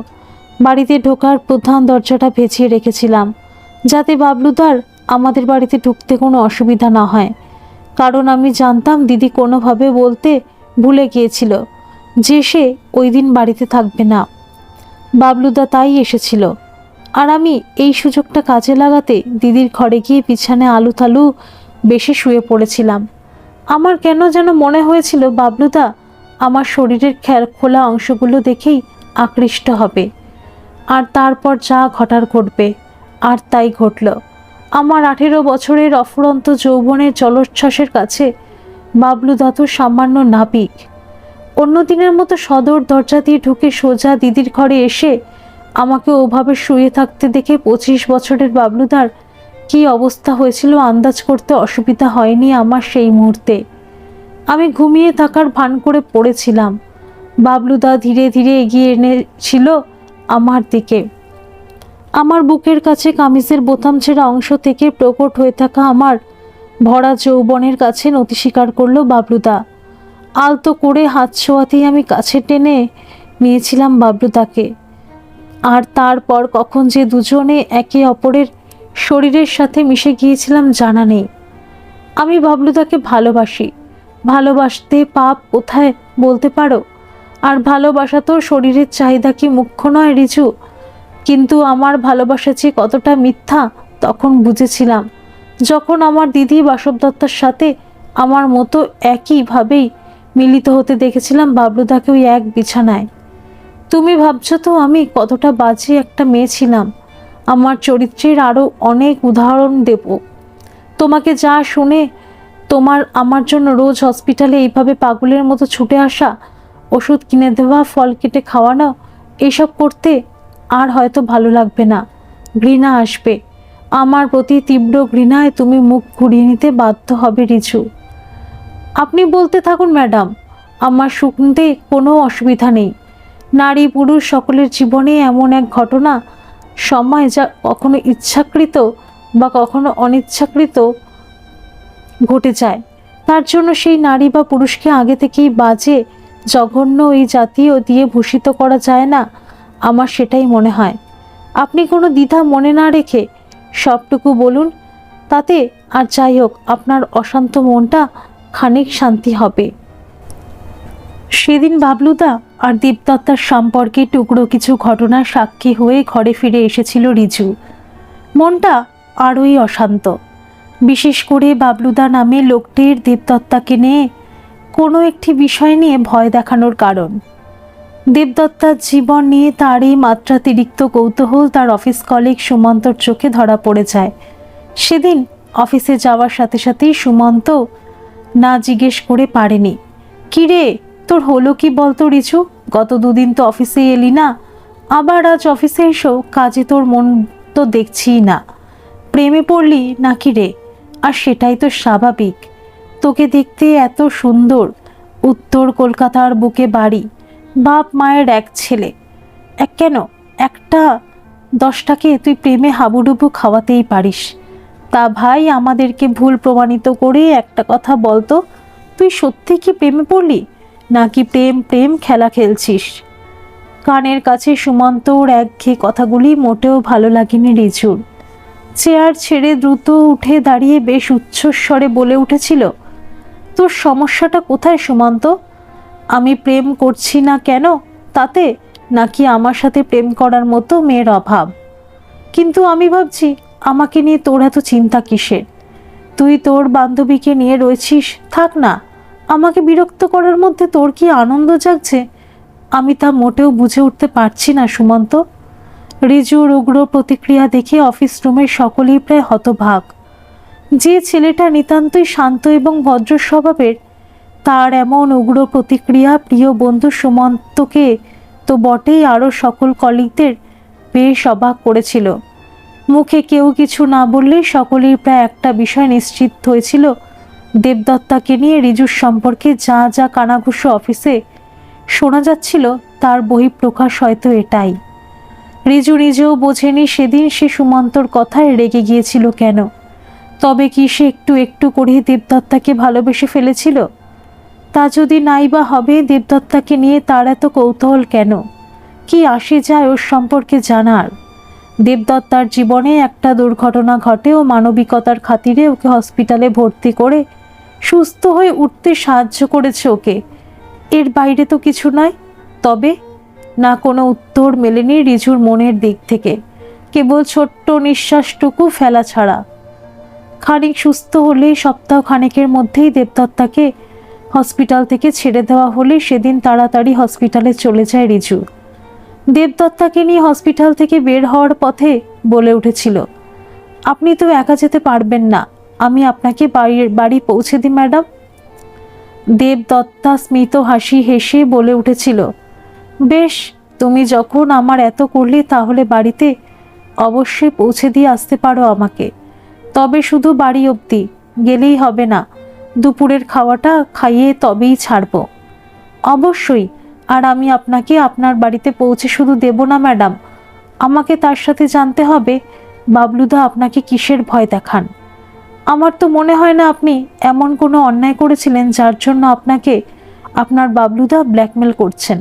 বাড়িতে ঢোকার প্রধান দরজাটা ভেজিয়ে রেখেছিলাম, যাতে বাবলুদার আমাদের বাড়িতে ঢুকতে কোনো অসুবিধা না হয়। কারণ আমি জানতাম দিদি কোনোভাবে বলতে ভুলে গিয়েছিল যে সে ওই দিন বাড়িতে থাকবে না। বাবলুদা তাই এসেছিল, আর আমি এই সুযোগটা কাজে লাগাতে দিদির ঘরে গিয়ে বিছানায় আলু থালু বেশি শুয়ে পড়েছিলাম। আমার কেন যেন মনে হয়েছিল বাবলুদা আমার শরীরের খোলা অংশগুলো দেখেই আকৃষ্ট হবে, আর তারপর যা ঘটার ঘটবে। আর তাই ঘটল। আমার 18 বছরের অফুরন্ত যৌবনের জলোচ্ছ্বাসের কাছে বাবলুদা তো সামান্য নাবিক। অন্য দিনের মতো সদর দরজা দিয়ে ঢুকে সোজা দিদির ঘরে এসে আমাকে ওভাবে শুয়ে থাকতে দেখে 25 বছরের বাবলুদার কি অবস্থা হয়েছিল আন্দাজ করতে অসুবিধা হয়নি আমার সেই মুহূর্তে। আমি ঘুমিয়ে থাকার ভান করে পড়েছিলাম। বাবলুদা ধীরে ধীরে এগিয়ে এনেছিল আমার দিকে। আমার বুকের কাছে কামিজের বোতাম ছেঁড়া অংশ থেকে প্রকট হয়ে থাকা আমার ভরা যৌবনের কাছে নতি স্বীকার করলো বাবলুদা। আলতো করে হাত ছোঁয়াতেই আমি কাছে টেনে নিয়েছিলাম বাবলুদাকে। আর তারপর কখন যে দুজনে একে অপরের শরীরের সাথে মিশে গিয়েছিলাম জানা নেই। আমি বাবলুদাকে ভালোবাসি। ভালোবাসতে পাপ কোথায় বলতে পারো? আর ভালোবাসা তো শরীরের চাহিদা কি মুখ্য নয় রিজু? কিন্তু আমার ভালোবাসা যে কতটা মিথ্যা তখন বুঝেছিলাম, যখন আমার দিদি বাসব দত্তার সাথে আমার মতো একইভাবেই মিলিত হতে দেখেছিলাম বাবলুদাকে ওই এক বিছানায়। তুমি ভাবছো তো আমি কতটা বাজে একটা মেয়ে ছিলাম? আমার চরিত্রের আরও অনেক উদাহরণ দেব তোমাকে, যা শুনে তোমার আমার জন্য রোজ হসপিটালে এইভাবে পাগলের মতো ছুটে আসা, ওষুধ কিনে দেওয়া, ফল কেটে খাওয়ানো, এইসব করতে আর হয়তো ভালো লাগবে না, ঘৃণা আসবে। আমার প্রতি তীব্র ঘৃণায় তুমি মুখ ঘুরিয়ে নিতে বাধ্য হবে রিজু। আপনি বলতে থাকুন ম্যাডাম, আমার শুনতে কোনো অসুবিধা নেই। নারী পুরুষ সকলের জীবনে এমন এক ঘটনা সময় যা কখনো ইচ্ছাকৃত বা কখনো অনিচ্ছাকৃত ঘটে যায়, তার জন্য সেই নারী বা পুরুষকে আগে থেকেই বাজে, জঘন্য এই জাতীয় দিয়ে ভূষিত করা যায় না। আমার সেটাই মনে হয়। আপনি কোনো দ্বিধা মনে না রেখে সবটুকু বলুন, তাতে আর যাই হোক আপনার অশান্ত মনটা খানিক শান্তি হবে। সেদিন বাবলুদা আর দীপদত্তার সম্পর্কে টুকরো কিছু ঘটনার সাক্ষী হয়ে ঘরে ফিরে এসেছিল রিজু। মনটা আরোই অশান্ত, বিশেষ করে বাবলুদা নামে লোকটির দেবদত্তাকে নিয়ে কোনো একটি বিষয় নিয়ে ভয় দেখানোর কারণ। দেবদত্তার জীবন নিয়ে তার এই মাত্রাতিরিক্ত কৌতূহল তার অফিস কলিগ সুমন্তর চোখে ধরা পড়ে যায়। সেদিন অফিসে যাওয়ার সাথে সাথেই সুমন্ত না জিজ্ঞেস করে পারেনি, কিরে তোর হলো কি বলতো রিজু? গত দুদিন তো অফিসে এলি না, আবার আজ অফিসে এসো কাজে তোর মন তো দেখছিই না। প্রেমে পড়লি নাকি রে? আর সেটাই তো স্বাভাবিক, তোকে দেখতে এত সুন্দর, উত্তর কলকাতার বুকে বাড়ি, বাপ মায়ের এক ছেলে, কেন একটা 10টাকে তুই প্রেমে হাবুডুবু খাওয়াতেই পারিস। তা ভাই আমাদেরকে ভুল প্রমাণিত করে একটা কথা বলতো, তুই সত্যি কি প্রেমে পড়লি নাকি প্রেম প্রেম খেলা খেলছিস? কানের কাছে সুমন্তর একঘেয়ে কথাগুলি মোটেও ভালো লাগেনি রিজুর। চেয়ার ছেড়ে দ্রুত উঠে দাঁড়িয়ে বেশ উচ্চস্বরে বলে উঠেছিল, তোর সমস্যাটা কোথায় সুমন্ত? আমি প্রেম করছি না কেন তাতে, নাকি আমার সাথে প্রেম করার মতো মেয়ের অভাব? কিন্তু আমি ভাবছি আমাকে নিয়ে তোর এত চিন্তা কিসের? তুই তোর বান্ধবীকে নিয়ে রয়েছিস, থাক না। আমাকে বিরক্ত করার মধ্যে তোর কি আনন্দ জাগছে আমি তা মোটেও বুঝে উঠতে পারছি না সুমন্ত। রিজুর উগ্র প্রতিক্রিয়া দেখে অফিস রুমের সকলেই প্রায় হতবাক। যে ছেলেটা নিতান্তই শান্ত এবং ভদ্র স্বভাবের, তার এমন উগ্র প্রতিক্রিয়া প্রিয় বন্ধু সুমন্তকে তো বটেই, আরও সকল কলিগদের বেশ অবাক করেছিল। মুখে কেউ কিছু না বললেই সকলেই প্রায় একটা বিষয় নিশ্চিত হয়েছিল, দেবদত্তাকে নিয়ে রিজুর সম্পর্কে যা যা কানাঘুষো অফিসে শোনা যাচ্ছিল তার বহিঃপ্রকাশ হয়তো এটাই। রিজু নিজেও বোঝেনি সেদিন সে সুমন্তর কথায় রেগে গিয়েছিল কেন। তবে কি সে একটু একটু করে দেবদত্তাকে ভালোবেসে ফেলেছিল? তা যদি নাই বা হবে, দেবদত্তাকে নিয়ে তার এত কৌতূহল কেন? কি আসে যায় ওর সম্পর্কে জানার? দেবদত্তার জীবনে একটা দুর্ঘটনা ঘটে ও মানবিকতার খাতিরে ওকে হসপিটালে ভর্তি করে সুস্থ হয়ে উঠতে সাহায্য করেছে ওকে, এর বাইরে তো কিছু নয়। তবে না, কোনো উত্তর মেলেনি রিজুর মনের দিক থেকে, কেবল ছোট্ট নিঃশ্বাসটুকু ফেলা ছাড়া। খানিক সুস্থ হলে সপ্তাহ খানেকের মধ্যেই দেবদত্তাকে হসপিটাল থেকে ছেড়ে দেওয়া হলে সেদিন তাড়াতাড়ি হসপিটালে চলে যায় রিজু। দেবদত্তাকে নিয়ে হসপিটাল থেকে বের হওয়ার পথে বলে উঠেছিল, আপনি তো একা যেতে পারবেন না, আমি আপনাকে বাড়ি পৌঁছে দিই ম্যাডাম। দেবদত্তা স্মিত হাসি হেসে বলে উঠেছিল, বেশ, তুমি যখন আমার এত করলে তাহলে বাড়িতে অবশ্যই পৌঁছে দিয়ে আসতে পারো আমাকে। তবে শুধু বাড়ি অবধি গেলেই হবে না, দুপুরের খাওয়াটা খাইয়ে তবেই ছাড়ব। অবশ্যই, আর আমি আপনাকে আপনার বাড়িতে পৌঁছে শুধু দেব না ম্যাডাম, আমাকে তার সাথে জানতে হবে বাবলুদা আপনাকে কিসের ভয় দেখান। আমার তো মনে হয় না আপনি এমন কোনো অন্যায় করেছিলেন যার জন্য আপনাকে আপনার বাবলুদা ব্ল্যাকমেল করছেন।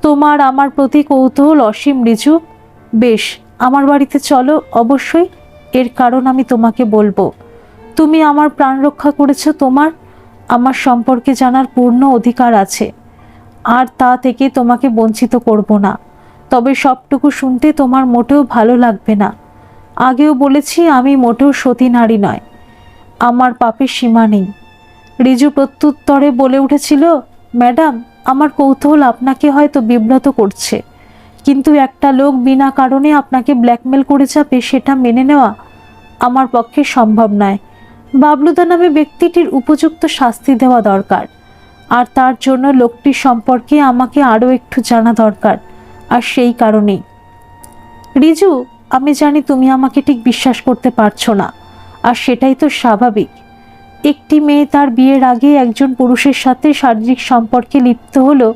তোমার আমার প্রতি কৌতূহল অসীম রিজু। বেশ, আমার বাড়িতে চলো, অবশ্যই এর কারণ আমি তোমাকে বলবো। তুমি আমার প্রাণ রক্ষা করেছো, তোমার আমার সম্পর্কে জানার পূর্ণ অধিকার আছে, আর তা থেকে তোমাকে বঞ্চিত করব না। তবে সবটুকু শুনতে তোমার মোটেও ভালো লাগবে না। আগেও বলেছি আমি মোটেও সতী নারী নয়, আমার পাপের সীমা নেই। রিজু প্রত্যুত্তরে বলে উঠেছিল, ম্যাডাম, আমার কৌতূহল আপনাকে হয়তো বিব্রত করছে, কিন্তু একটা লোক বিনা কারণে আপনাকে ব্ল্যাকমেল করে যাবে সেটা মেনে নেওয়া আমার পক্ষে সম্ভব নয়। বাবলুদা নামে ব্যক্তিটির উপযুক্ত শাস্তি দেওয়া দরকার, আর তার জন্য লোকটির সম্পর্কে আমাকে আরও একটু জানা দরকার। আর সেই কারণেই রিজু, আমি জানি তুমি আমাকে ঠিক বিশ্বাস করতে পারছো না, আর সেটাই তো স্বাভাবিক। একটি মেয়ে তার বিয়ের আগে একজন পুরুষের সাথে শারীরিক সম্পর্কে লিপ্ত হলো,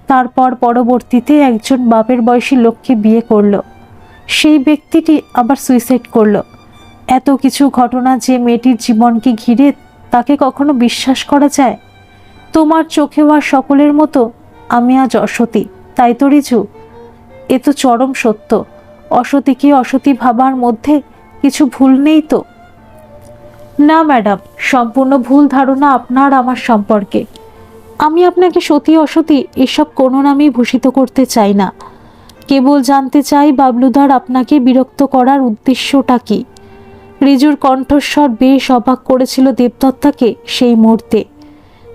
তারপর পরবর্তীতে একজন বাপের বয়সী লোককে বিয়ে করলো, সেই ব্যক্তিটি আবার সুইসাইড করলো। এত কিছু ঘটনা যে মেয়েটির জীবনকে ঘিরে, তাকে কখনো বিশ্বাস করা যায়? তোমার চোখে আর সকলের মতো আমি আজ অসতী, তাই তো রিজু? এ তো চরম সত্য। অসতীকে অসতী ভাবার মধ্যে কিছু ভুল নেই তো? না ম্যাডাম, সম্পূর্ণ ভুল ধারণা আপনার আমার সম্পর্কে। আমি আপনাকে সতী অসতী এসব কোনো নামেই ভূষিত করতে চাই না, কেবল জানতে চাই বাবলুদার আপনাকে বিরক্ত করার উদ্দেশ্যটা কি। রিজুর কণ্ঠস্বর বেশ অবাক করেছিল দেবদত্তাকে সেই মুহূর্তে।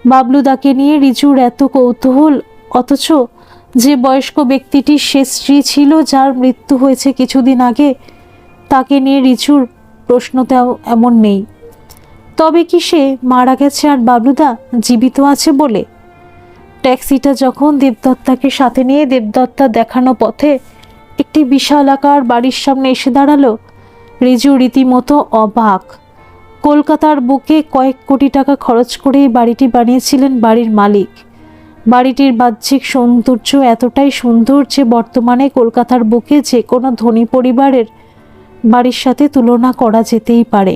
বাবলুদাকে নিয়ে রিজুর এত কৌতূহল, অথচ যে বয়স্ক ব্যক্তিটির সে স্ত্রী ছিল যার মৃত্যু হয়েছে কিছুদিন আগে, তাকে নিয়ে রিজুর প্রশ্নটাও এমন নেই। তবে কি সে মারা গেছে আর বাবলুদা জীবিত আছে বলে? ট্যাক্সিটা যখন দেবদত্তাকে সাথে নিয়ে দেবদত্তা দেখানো পথে একটি বিশালাকার বাড়ির সামনে এসে দাঁড়ালো, রিজু রীতিমতো অবাক। কলকাতার বুকে কয়েক কোটি টাকা খরচ করে এই বাড়িটি বানিয়েছিলেন বাড়ির মালিক। বাড়িটির বাহ্যিক সৌন্দর্য এতটাই সুন্দর যে বর্তমানে কলকাতার বুকে যে কোনো ধনী পরিবারের বাড়ির সাথে তুলনা করা যেতেই পারে।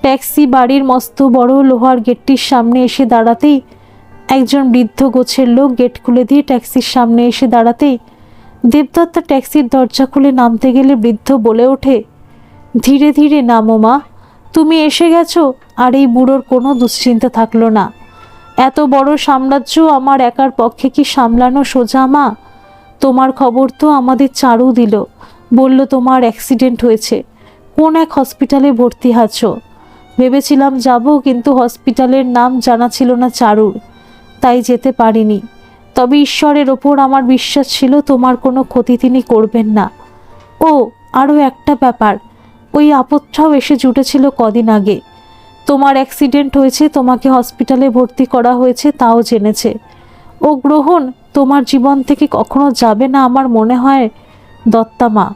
ট্যাক্সি বাড়ির মস্ত বড় লোহার গেটটির সামনে এসে দাঁড়াতেই একজন বৃদ্ধ গোছের লোক গেট খুলে দিয়ে ট্যাক্সির সামনে এসে দাঁড়াতেই দেবদত্তা ট্যাক্সির দরজা খুলে নামতে গেলে বৃদ্ধ বলে ওঠে, ধীরে ধীরে নামো মা, তুমি এসে গেছো আর এই বুড়োর কোনো দুশ্চিন্তা থাকলো না। এত বড় সাম্রাজ্য আমার একার পক্ষে কি সামলানো সোজা মা? তোমার খবর তো আমাদের চারু দিল, বলল তোমার অ্যাক্সিডেন্ট হয়েছে, কোন এক হসপিটালে ভর্তি আছো। ভেবেছিলাম যাব, কিন্তু হসপিটালের নাম জানা ছিল না চারুর, তাই যেতে পারিনি। তবে ঈশ্বরের ওপর আমার বিশ্বাস ছিল তোমার কোনো ক্ষতি তিনি করবেন না। ও, আরও একটা ব্যাপার, ওই আপদটাও এসে জুটেছিল কদিন আগে। তোমার অ্যাক্সিডেন্ট হয়েছে, তোমাকে হসপিটালে ভর্তি করা হয়েছে, তাও জেনেছে। ও গ্রহণ তোমার জীবন থেকে কখনো যাবে না আমার মনে হয় দত্তা মা।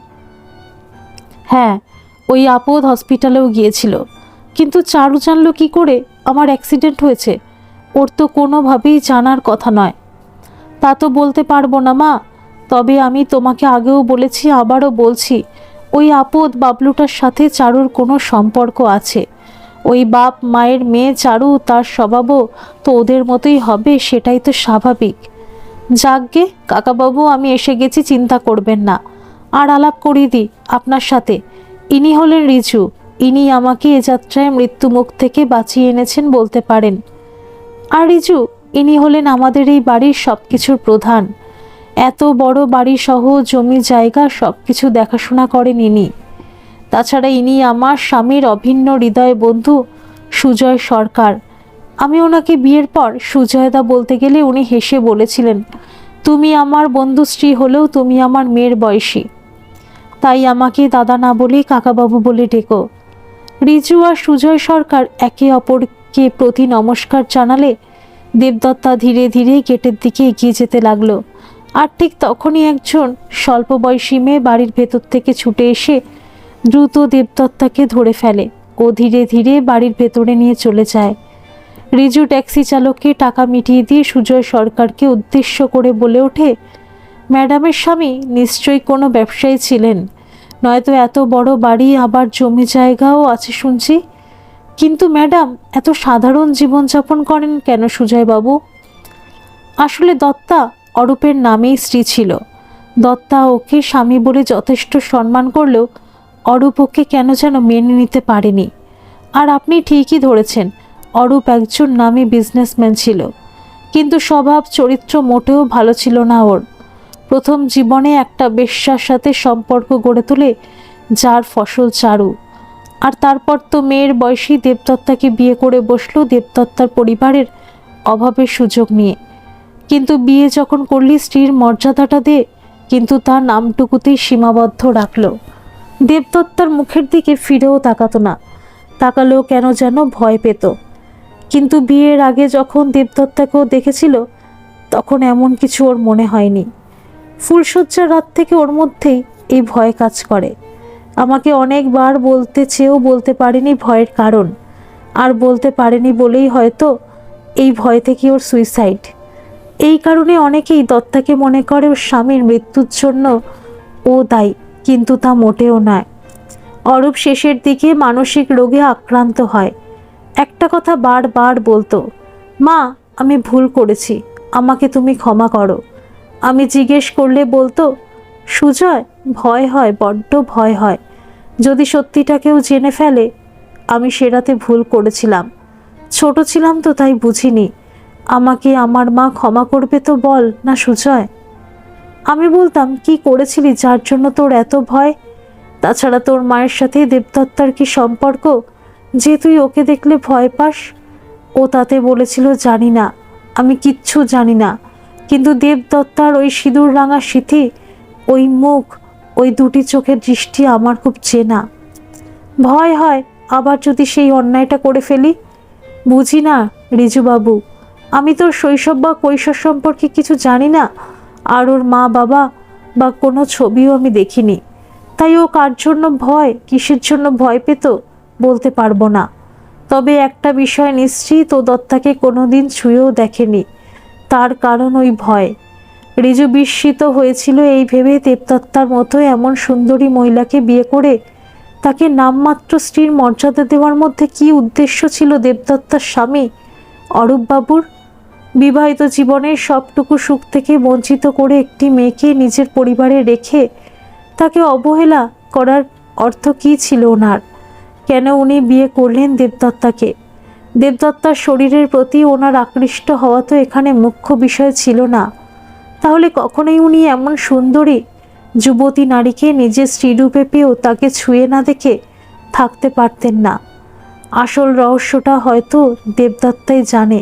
হ্যাঁ, ওই আপদ হসপিটালেও গিয়েছিল, কিন্তু চারু জানলো কি করে আমার অ্যাক্সিডেন্ট হয়েছে? ওর তো কোনোভাবেই জানার কথা নয়। তা তো বলতে পারবো না মা, তবে আমি তোমাকে আগেও বলেছি, আবারও বলছি, ওই আপদ বাবলুটার সাথে চারুর কোনো সম্পর্ক আছে। ওই বাপ মায়ের মেয়ে চারু, তার স্বভাবও তো ওদের মতোই হবে, সেটাই তো স্বাভাবিক। যাকগে কাকাবাবু, আমি এসে গেছি, চিন্তা করবেন না। আর আলাপ করিয়ে দিই আপনার সাথে, ইনি হলেন রিজু। ইনি আমাকে এ যাত্রায় মৃত্যুমুখ থেকে বাঁচিয়ে এনেছেন বলতে পারেন। আর রিজু, ইনি হলেন আমাদের এই বাড়ির সব কিছুর প্রধান। এত বড় বাড়ি সহ জমি জায়গা সব কিছু দেখাশোনা করেন ইনি। তাছাড়া ইনি আমার স্বামীর অভিন্ন হৃদয় বন্ধু সুজয় সরকার। আমি ওনাকে বিয়ের পর সুজয়দা বলতে গেলে উনি হেসে বলেছিলেন, তুমি আমার বন্ধু স্ত্রী হলেও তুমি আমার মেয়ের বয়সী, তাই আমাকে দাদা না বলে কাকাবাবু বলে ডেকো। রিজু আর সুজয় সরকার একে অপরকে প্রতি নমস্কার জানালে দেবদত্তা ধীরে ধীরে গেটের দিকে এগিয়ে যেতে লাগলো। আর ঠিক তখনই একজন স্বল্প বয়সী মেয়ে বাড়ির ভেতর থেকে ছুটে এসে দ্রুত দেবদত্তাকে ধরে ফেলে ও ধীরে ধীরে বাড়ির ভেতরে নিয়ে চলে যায়। রিজু ট্যাক্সি চালককে টাকা মিটিয়ে দিয়ে সুজয় সরকারকে উদ্দেশ্য করে বলে ওঠে, ম্যাডামের স্বামী নিশ্চয়ই কোনো ব্যবসায়ী ছিলেন, নয়তো এত বড় বাড়ি, আবার জমি জায়গাও আছে শুনছি। কিন্তু ম্যাডাম এত সাধারণ জীবনযাপন করেন কেন সুজয়বাবু? আসলে দত্তা অরূপের নামেই স্ত্রী ছিল। দত্তা ওকে স্বামী বলে যথেষ্ট সম্মান করলেও অরূপ ওকে কেন যেন মেনে নিতে পারেনি। আর আপনি ঠিকই ধরেছেন, অরূপ একজন নামী বিজনেসম্যান ছিল, কিন্তু স্বভাব চরিত্র মোটেও ভালো ছিল না ওর। প্রথম জীবনে একটা বেশ্যার সাথে সম্পর্ক গড়ে তোলে, যার ফসল চারু। আর তারপর তো মেয়ের বয়সী দেবদত্তাকে বিয়ে করে বসলো দেবদত্তার পরিবারের অভাবের সুযোগ নিয়ে। কিন্তু বিয়ে যখন করলি স্ত্রীর মর্যাদাটা দে, কিন্তু তার নামটুকুতেই সীমাবদ্ধ রাখলো। দেবদত্তার মুখের দিকে ফিরেও তাকাতো না, তাকালেও কেন যেন ভয় পেত। কিন্তু বিয়ের আগে যখন দেবদত্তাকেও দেখেছিল, তখন এমন কিছু ওর মনে হয়নি। ফুলশয্যার রাত থেকে ওর মধ্যেই এই ভয় কাজ করে। আমাকে অনেকবার বলতে চেয়েও বলতে পারেনি ভয়ের কারণ, আর বলতে পারেনি বলেই হয়তো এই ভয় থেকে ওর সুইসাইড। এই কারণে অনেকেই দত্তাকে মনে করে ওর স্বামীর মৃত্যুর জন্য ও দায়ী, কিন্তু তা মোটেও নয়। অরূপ শেষের দিকে মানসিক রোগে আক্রান্ত হয়। একটা কথা বারবার বলতো, মা আমি ভুল করেছি, আমাকে তুমি ক্ষমা করো। আমি জিজ্ঞেস করলে বলতো, সুজয় ভয় হয়, বড্ড ভয় হয়, যদি সত্যিটা কেউ জেনে ফেলে। আমি সে রাতে ভুল করেছিলাম, ছোট ছিলাম তো তাই বুঝিনি। আমাকে আমার মা ক্ষমা করবে তো বল না সুজয়? আমি বলতাম, কি করেছিলি যার জন্য তোর এত ভয়? তাছাড়া তোর মায়ের সাথে দেবদত্তার কি সম্পর্ক যে তুই ওকে দেখলে ভয় পাস? ও তাতে বলেছিল, জানি না, আমি কিচ্ছু জানি না, কিন্তু দেবদত্তার ওই সিঁদুর রাঙা সিঁথি, ওই মুখ, ওই দুটি চোখের দৃষ্টি আমার খুব চেনা। ভয় হয় আবার যদি সেই অন্যায়টা করে ফেলি। বুঝি না রিজুবাবু, আমি তোর শৈশব বা কৈশোর সম্পর্কে কিছু জানি না, আর ওর মা বাবা বা কোনো ছবিও আমি দেখিনি, তাই ও কার জন্য ভয়, কিসের জন্য ভয় পেত বলতে পারবো না। তবে একটা বিষয় নিশ্চিত, ও দত্তাকে কোনোদিন ছুঁয়েও দেখেনি, তার কারণ ওই ভয়। রিজু বিস্মিত হয়েছিল এই ভেবে, দেবদত্তার মতো এমন সুন্দরী মহিলাকে বিয়ে করে তাকে নামমাত্র স্ত্রীর মর্যাদা দেওয়ার মধ্যে কি উদ্দেশ্য ছিল দেবদত্তার স্বামী অরূপবাবুর? বিবাহিত জীবনের সবটুকু সুখ থেকে বঞ্চিত করে একটি মেয়েকে নিজের পরিবারে রেখে তাকে অবহেলা করার অর্থ কী ছিল ওনার? কেন উনি বিয়ে করলেন দেবদত্তাকে? দেবদত্তার শরীরের প্রতি ওনার আকৃষ্ট হওয়া তো এখানে মুখ্য বিষয় ছিল না। তাহলে কখনোই উনি এমন সুন্দরী যুবতী নারীকে নিজের স্ত্রীরূপে পেয়েও তাকে ছুঁয়ে না দেখে থাকতে পারতেন না। আসল রহস্যটা হয়তো দেবদত্তাই জানে,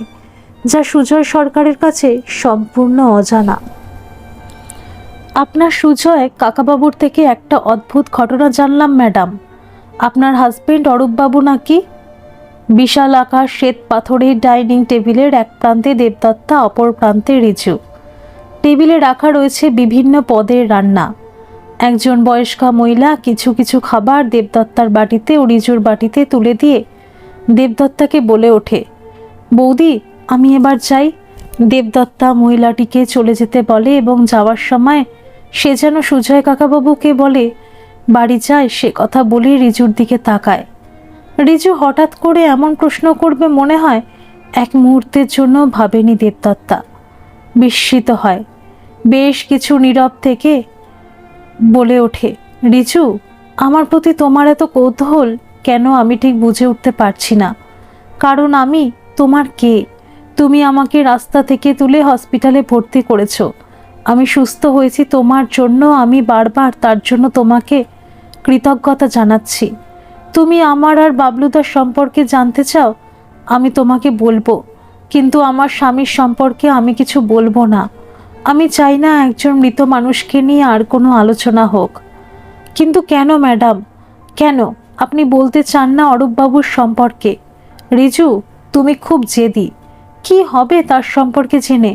যা সুজয় সরকারের কাছে সম্পূর্ণ অজানা। আপনার সুজয় কাকাবাবুর থেকে একটা অদ্ভুত ঘটনা জানলাম ম্যাডাম। আপনার হাজবেন্ড অরূপবাবু নাকি? বিশাল আকার শ্বেত পাথরের ডাইনিং টেবিলের এক প্রান্তে দেবদত্তা, অপর প্রান্তে রিজু। টেবিলে রাখা রয়েছে বিভিন্ন পদের রান্না। একজন বয়স্কা মহিলা কিছু কিছু খাবার দেবদত্তার বাটিতে ও রিজুর বাটিতে তুলে দিয়ে দেবদত্তাকে বলে ওঠে, বৌদি আমি এবার যাই। দেবদত্তা মহিলাটিকে চলে যেতে বলে এবং যাওয়ার সময় সে যেন সুজয় কাকাবাবুকে বলে বাড়ি যায় সে কথা বলে রিজুর দিকে তাকায়। রিজু হঠাৎ করে এমন প্রশ্ন করবে মনে হয় এক মুহূর্তের জন্য ভাবেনি দেবদত্তা। বিস্মিত হয়, বেশ কিছু নীরব থেকে বলে ওঠে, রিজু আমার প্রতি তোমার এত কৌতূহল কেন আমি ঠিক বুঝে উঠতে পারছি না। কারণ আমি তোমার কে? তুমি আমাকে রাস্তা থেকে তুলে হসপিটালে ভর্তি করেছো, আমি সুস্থ হয়েছি তোমার জন্য, আমি বারবার তার জন্য তোমাকে কৃতজ্ঞতা জানাচ্ছি। তুমি আমার আর বাবলুদার সম্পর্কে জানতে চাও, আমি তোমাকে বলবো, কিন্তু আমার স্বামীর সম্পর্কে আমি কিছু বলবো না। আমি চাই না একজন মৃত মানুষকে নিয়ে আর কোনো আলোচনা হোক। কিন্তু কেন ম্যাডাম, কেন আপনি বলতে চান না অরূপবাবুর সম্পর্কে? রিজু তুমি খুব জেদি। কি হবে তার সম্পর্কে জেনে?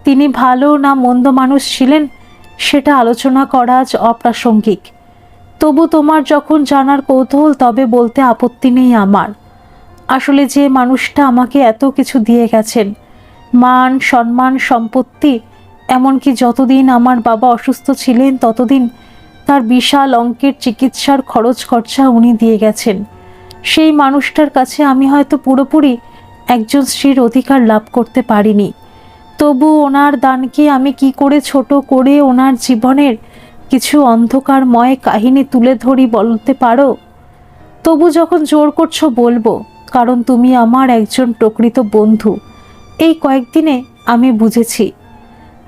তিনি ভালো না মন্দ মানুষ ছিলেন সেটা আলোচনা করা আজ অপ্রাসঙ্গিক। তবু তোমার যখন জানার কৌতূহল তবে বলতে আপত্তি নেই আমার। আসলে যে মানুষটা আমাকে এত কিছু দিয়ে গেছেন, মান সম্মান সম্পত্তি, এমনকি যতদিন আমার বাবা অসুস্থ ছিলেন ততদিন তার বিশাল অঙ্কের চিকিৎসার খরচ খরচা উনি দিয়ে গেছেন, সেই মানুষটার কাছে আমি হয়তো পুরোপুরি একজন স্ত্রীর অধিকার লাভ করতে পারিনি। তবু ওনার দানকে আমি কি করে ছোট করে ওনার জীবনের কিছু অন্ধকারময় কাহিনী তুলে ধরি বলতে পারো? তবু যখন জোর করছো বলবো, কারণ তুমি আমার একজন প্রকৃত বন্ধু। এই কয়েকদিনে আমি বুঝেছি।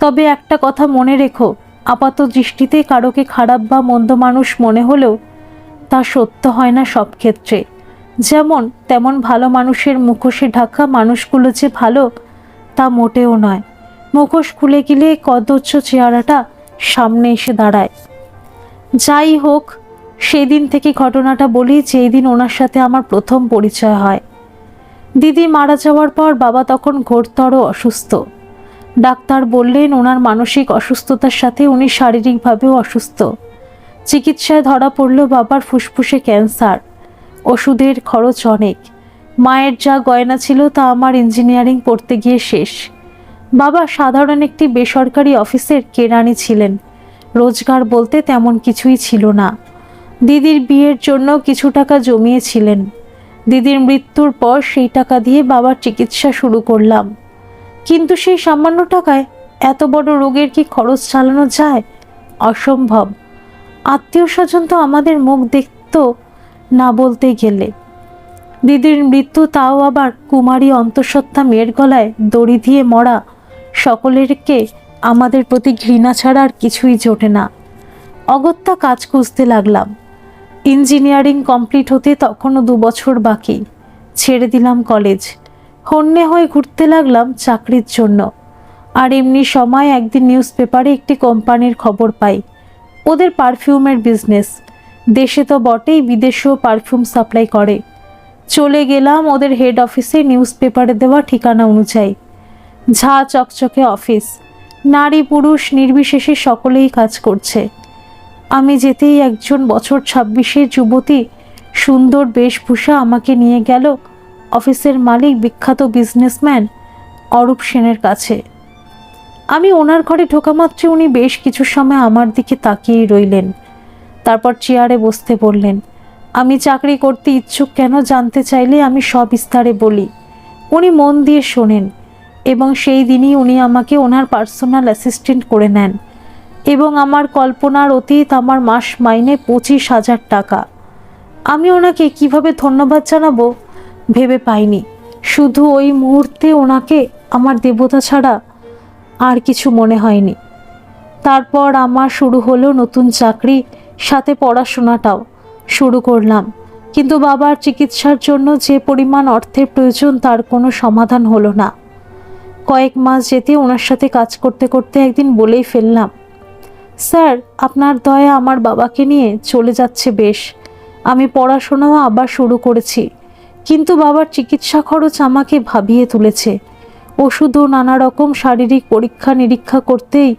তবে একটা কথা মনে রেখো, আপাত দৃষ্টিতে কারোকে খারাপ বা মন্দ মানুষ মনে হলেও তা সত্য হয় না সব ক্ষেত্রে। যেমন তেমন ভালো মানুষের মুখোশে ঢাকা মানুষগুলো যে ভালো তা মোটেও নয়। মুখোশ খুলে গেলে কদর্য চেহারাটা সামনে এসে দাঁড়ায়। যাই হোক, সেদিন থেকে ঘটনাটা বলি যেই দিন ওনার সাথে আমার প্রথম পরিচয় হয়। দিদি মারা যাওয়ার পর বাবা তখন ঘোরতর অসুস্থ। ডাক্তার বললেন ওনার মানসিক অসুস্থতার সাথে উনি শারীরিকভাবেও অসুস্থ। চিকিৎসায় ধরা পড়ল বাবার ফুসফুসে ক্যান্সার। ওষুধের খরচ অনেক। মায়ের যা গয়না ছিল তা আমার ইঞ্জিনিয়ারিং পড়তে গিয়ে শেষ। বাবা সাধারণ একটি বেসরকারি অফিসের কেরানি ছিলেন। রোজগার বলতে তেমন কিছুই ছিল না। দিদির বিয়ের জন্য কিছু টাকা জমিয়েছিলেন। দিদির মৃত্যুর পর সেই টাকা দিয়ে বাবার চিকিৎসা শুরু করলাম। কিন্তু সেই সামান্য টাকায় এত বড় রোগের কি খরচ চালানো যায়? অসম্ভব। আত্মীয় স্বজন তো আমাদের মুখ দেখত না বলতে গেলে। দিদির মৃত্যু, তাও আবার কুমারী অন্তঃসত্ত্বা মেয়ের গলায় দড়ি দিয়ে মরা, সকলেরকে আমাদের প্রতি ঘৃণা ছাড়া আর কিছুই জোটে না। অগত্যা কাজ খুঁজতে লাগলাম। ইঞ্জিনিয়ারিং কমপ্লিট হতে তখনও 2 বছর বাকি। ছেড়ে দিলাম কলেজ। হন্যে হয়ে ঘুরতে লাগলাম চাকরির জন্য। আর এমনি সময় একদিন নিউজ পেপারে একটি কোম্পানির খবর পাই, ওদের পারফিউমের বিজনেস। দেশে তো বটেই, বিদেশেও পারফিউম সাপ্লাই করে। চলে গেলাম ওদের হেড অফিসে নিউজ পেপারে দেওয়া ঠিকানা অনুযায়ী। ঝা চকচকে অফিস, নারী পুরুষ নির্বিশেষে সকলেই কাজ করছে। আমি যেতেই একজন বছর 26-এর যুবতী সুন্দর বেশভূষা আমাকে নিয়ে গেল অফিসের মালিক বিখ্যাত বিজনেসম্যান অরূপ সেনের কাছে। আমি ওনার ঘরে ঢোকা মাত্র উনি বেশ কিছু সময় আমার দিকে তাকিয়েই রইলেন। তারপর চেয়ারে বসতে বললেন। আমি চাকরি করতে ইচ্ছুক কেন জানতে চাইলে আমি সবিস্তারে বলি। উনি মন দিয়ে শোনেন এবং সেই দিনই উনি আমাকে ওনার পার্সোনাল অ্যাসিস্ট্যান্ট করে নেন এবং আমার কল্পনার অতীত আমার মাস মাইনে 25,000 টাকা। আমি ওনাকে কিভাবে ধন্যবাদ জানাবো ভেবে পাইনি। শুধু ওই মুহূর্তে ওনাকে আমার দেবতা ছাড়া আর কিছু মনে হয়নি। তারপর আমার শুরু হলো নতুন চাকরি, সাথে পড়াশোনাটাও শুরু করলাম। কিন্তু বাবার চিকিৎসার জন্য যে পরিমাণ অর্থের প্রয়োজন তার কোনো সমাধান হলো না। কয়েক মাস যেতে ওনার সাথে কাজ করতে করতে একদিন বলেই ফেললাম, স্যার আপনার দয়া আমার বাবাকে নিয়ে চলে যাচ্ছে বেশ। আমি পড়াশোনাও আবার শুরু করেছি, কিন্তু বাবার চিকিৎসা খরচ আমাকে ভাবিয়ে তুলেছে। ওষুধ ও নানা রকম শারীরিক পরীক্ষা নিরীক্ষা করতেই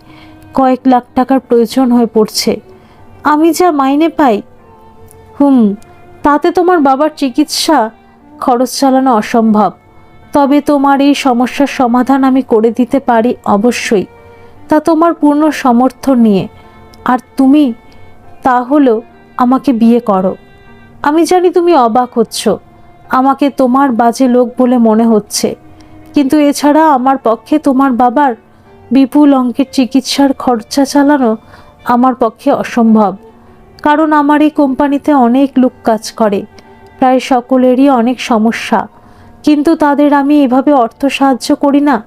কয়েক লাখ টাকার প্রয়োজন হয়ে পড়ছে। আমি যা মাইনে পাই, তাতে তোমার বাবার চিকিৎসা খরচ চালানো অসম্ভব। তবে তোমার এই সমস্যার সমাধান আমি করে দিতে পারি অবশ্যই, তা তোমার পূর্ণ সমর্থন নিয়ে। আর তুমি তা হলো আমাকে বিয়ে করো। আমি জানি তুমি অবাক হচ্ছ, আমাকে তোমার বাজে লোক বলে মনে হচ্ছে, কিন্তু এছাড়া আমার পক্ষে তোমার বাবার বিপুল অঙ্কের চিকিৎসার খরচা চালানো আমার পক্ষে অসম্ভব। কারণ আমার এই কোম্পানিতে অনেক লোক কাজ করে, প্রায় সকলেরই অনেক সমস্যা, কিন্তু তাদের আমি এভাবে অর্থ সাহায্য করি না।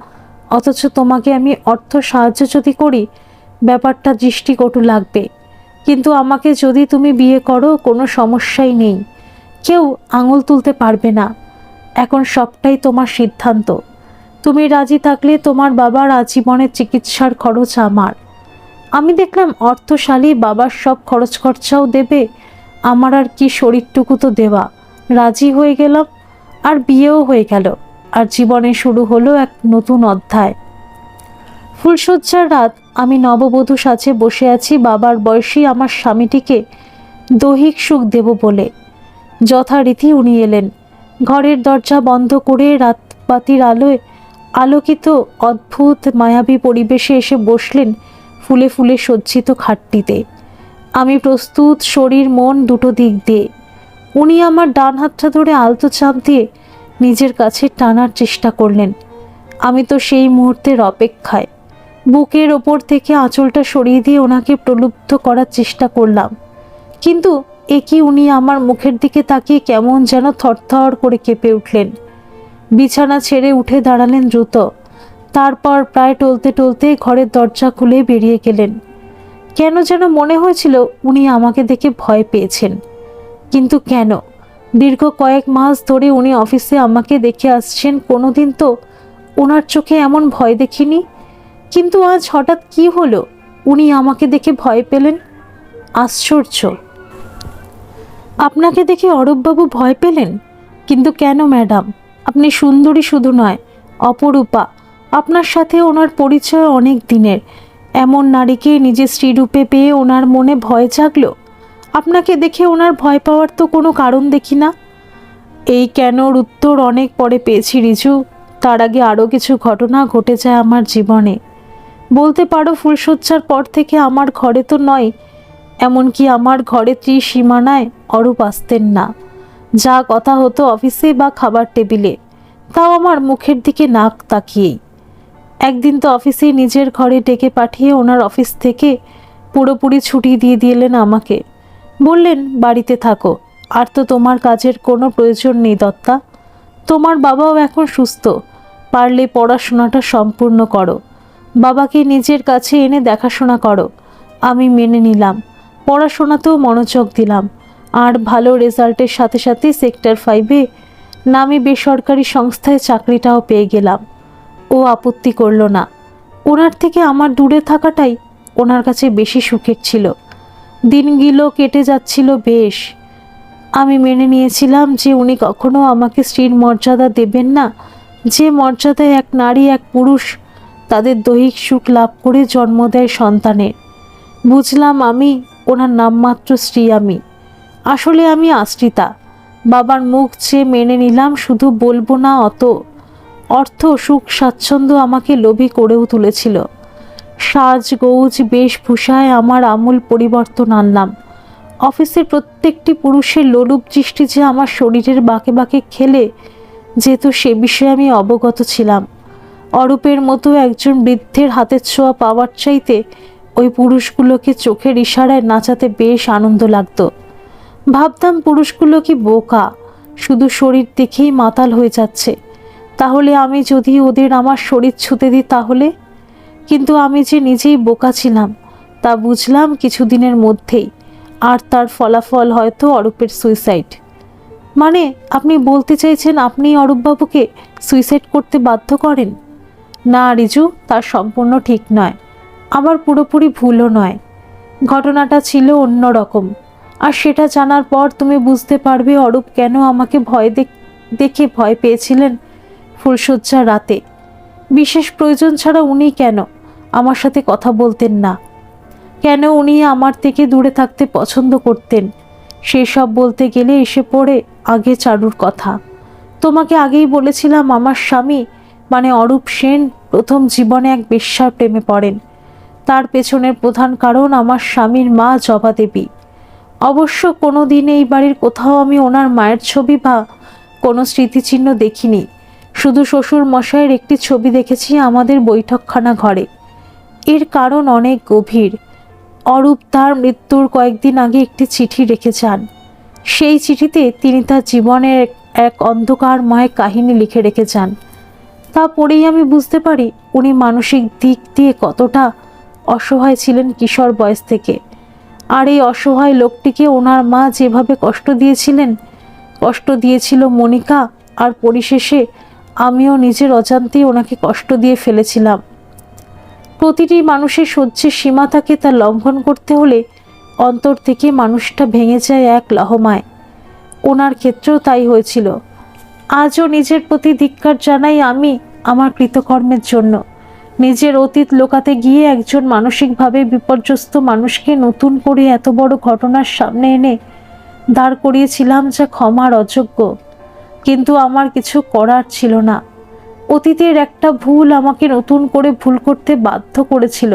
অথচ তোমাকে আমি অর্থ সাহায্য যদি করি ব্যাপারটা দৃষ্টিকটু লাগবে, কিন্তু আমাকে যদি তুমি বিয়ে করো কোনো সমস্যাই নেই, কেউ আঙুল তুলতে পারবে না। এখন সবটাই তোমার সিদ্ধান্ত। তুমি রাজি থাকলে তোমার বাবার আজীবনের চিকিৎসার খরচ আমার। আমি দেখলাম অর্থশালী, বাবার সব খরচ খরচাও দেবে, আমার আর কি শরীরটুকু তো দেওয়া। রাজি হয়ে গেলাম, আর বিয়েও হয়ে গেল, আর জীবনে শুরু হলো এক নতুন অধ্যায়। ফুলশয্যার রাত, আমি নববধূ সাজে বসে আছি বাবার বয়সী আমার স্বামীটিকে দৈহিক সুখ দেব বলে। যথারীতি উনি এলেন। ঘরের দরজা বন্ধ করে রাতবাতির আলোয় আলোকিত অদ্ভুত মায়াবী পরিবেশে এসে বসলেন ফুলে ফুলে সজ্জিত খাটটিতে। আমি প্রস্তুত, শরীর মন দুটো দিক দিয়ে। উনি আমার ডান হাতটা ধরে আলতো চাপ দিয়ে নিজের কাছে টানার চেষ্টা করলেন। আমি তো সেই মুহূর্তের অপেক্ষায়। বুকের ওপর থেকে আঁচলটা সরিয়ে দিয়ে ওনাকে প্রলুব্ধ করার চেষ্টা করলাম, কিন্তু একই উনি আমার মুখের দিকে তাকিয়ে কেমন যেন থরথর করে কেঁপে উঠলেন। বিছানা ছেড়ে উঠে দাঁড়ালেন দ্রুত, তারপর প্রায় টলতে টলতে ঘরের দরজা খুলে বেরিয়ে গেলেন। কেন যেন মনে হয়েছিল উনি আমাকে দেখে ভয় পেয়েছেন, কিন্তু কেন? দীর্ঘ কয়েক মাস ধরে উনি অফিসে আমাকে দেখে আসছেন, কোনোদিন তো ওনার চোখে এমন ভয় দেখিনি, কিন্তু আজ হঠাৎ কি হলো উনি আমাকে দেখে ভয় পেলেন? আশ্চর্য। আপনাকে দেখে অরূপবাবু ভয় পেলেন? কিন্তু কেন ম্যাডাম? আপনি সুন্দরী শুধু নয়, অপরূপা। আপনার সাথে ওনার পরিচয় অনেক দিনের। এমন নারীকে নিজের স্ত্রীরূপে পেয়ে ওনার মনে ভয় জাগলো? আপনাকে দেখে ওনার ভয় পাওয়ার তো কোনো কারণ দেখি না। এই কেনর উত্তর অনেক পরে পেয়েছি রিজু। তার আগে আরও কিছু ঘটনা ঘটে যায় আমার জীবনে। বলতে পারো ফুলশয্যার পর থেকে আমার ঘরে তো নয়, এমনকি আমার ঘরে ত্রিসীমানায় অরূপ আসতেন না। যা কথা হতো অফিসে বা খাবার টেবিলে, তাও আমার মুখের দিকে নাক তাকিয়েই। একদিন তো অফিসে নিজের ঘরে ডেকে পাঠিয়ে ওনার অফিস থেকে পুরোপুরি ছুটি দিয়ে দিলেন আমাকে। বললেন বাড়িতে থাকো, আর তো তোমার কাজের কোনো প্রয়োজন নেই দত্তা। তোমার বাবাও এখন সুস্থ, পারলে পড়াশোনাটা সম্পূর্ণ করো, বাবাকে নিজের কাছে এনে দেখাশোনা করো। আমি মেনে নিলাম, পড়াশোনাতেও মনোযোগ দিলাম, আর ভালো রেজাল্টের সাথে সাথে সেক্টর 5-এ নামি বেসরকারি সংস্থায় চাকরিটাও পেয়ে গেলাম। ও আপত্তি করল না। ওনার থেকে আমার দূরে থাকাটাই ওনার কাছে বেশি সুখের ছিল। দিনগুলো কেটে যাচ্ছিল বেশ। আমি মেনে নিয়েছিলাম যে উনি কখনো আমাকে স্ত্রীর মর্যাদা দেবেন না, যে মর্যাদায় এক নারী এক পুরুষ তাদের দৈহিক সুখ লাভ করে জন্ম দেয় সন্তানের। বুঝলাম আমি ওনার নামমাত্র স্ত্রী। আমি আসলে আমি আশ্রিতা। বাবার মুখ চেয়ে মেনে নিলাম, শুধু বলবো না অত। অর্থ, সুখ, স্বাচ্ছন্দ্য আমাকে লোভী করেও তুলেছিল। সাজগোজ বেশভূষায় আমার আমূল পরিবর্তন আনলাম। অফিসের প্রত্যেকটি পুরুষের লোলুপ দৃষ্টি যে আমার শরীরের বাঁকে বাঁকে খেলে যেহেতু সে বিষয়ে আমি অবগত ছিলাম। অরূপের মতো একজন বৃদ্ধের হাতের ছোঁয়া পাওয়ার চাইতে ওই পুরুষগুলোকে চোখের ইশারায় নাচাতে বেশ আনন্দ লাগতো। ভাবতাম পুরুষগুলো কি বোকা, শুধু শরীর দেখেই মাতাল হয়ে যাচ্ছে। তাহলে আমি যদি ওদের আমার শরীর ছুঁতে দিই তাহলে? কিন্তু আমি যে নিজেই বোকা ছিলাম তা বুঝলাম কিছুদিনের মধ্যেই, আর তার ফলাফল হয়তো অরূপের সুইসাইড। মানে আপনি বলতে চাইছেন আপনি অরূপবাবুকে সুইসাইড করতে বাধ্য করেন? না রিজু, তার সম্পূর্ণ ঠিক নয়, আবার পুরোপুরি ভুলও নয়। ঘটনাটা ছিল অন্য রকম, আর সেটা জানার পর তুমি বুঝতে পারবে অরূপ কেন আমাকে দেখে ভয় পেয়েছিলেন ফুলশয্যার রাতে। বিশেষ প্রয়োজন ছাড়া উনি কেন আমার সাথে কথা বলতেন না? কেন উনি আমার থেকে দূরে থাকতে পছন্দ করতেন, সেসব বলতে গেলে এসে পড়ে আগে চারুর কথা। তোমাকে আগেই বলেছিলাম আমার স্বামী মানে অরূপ সেন প্রথম জীবনে এক বেশ্যার প্রেমে পড়েন। তার পেছনের প্রধান কারণ আমার স্বামীর মা জবা দেবী। অবশ্য কোনো দিন এই বাড়ির কোথাও আমি ওনার মায়ের ছবি বা কোনো স্মৃতিচিহ্ন দেখিনি। শুধু শ্বশুর মশাইয়ের একটি ছবি দেখেছি আমাদের বৈঠকখানা ঘরে। এর কারণ অনেক গভীর। অরূপ তার মৃত্যুর কয়েকদিন আগে একটি চিঠি রেখে যান। সেই চিঠিতে তিনি তার জীবনের এক অন্ধকারময় কাহিনী লিখে রেখে যান। তা পড়েই আমি বুঝতে পারি উনি মানসিক দিক দিয়ে কতটা অসহায় ছিলেন কিশোর বয়স থেকে। আর এই অসহায় লোকটিকে ওনার মা যেভাবে কষ্ট দিয়েছিলেন, কষ্ট দিয়েছিল মনিকা, আর পরিশেষে আমিও নিজের অজান্তেই ওনাকে কষ্ট দিয়ে ফেলেছিলাম। প্রতিটি মানুষের সহ্যের সীমা থাকে, তা লঙ্ঘন করতে হলে অন্তর থেকে মানুষটা ভেঙে যায় এক লহমায়। ওনার ক্ষেত্রেও তাই হয়েছিল। আজও নিজের প্রতি ধিক্কার জানাই আমি আমার কৃতকর্মের জন্য। নিজের অতীত লোকাতে গিয়ে একজন মানসিকভাবে বিপর্যস্ত মানুষকে নতুন করে এত বড় ঘটনার সামনে এনে দাঁড় করিয়েছিলাম যা ক্ষমার অযোগ্য। কিন্তু আমার কিছু করার ছিল না। অতীতের একটা ভুল আমাকে নতুন করে ভুল করতে বাধ্য করেছিল।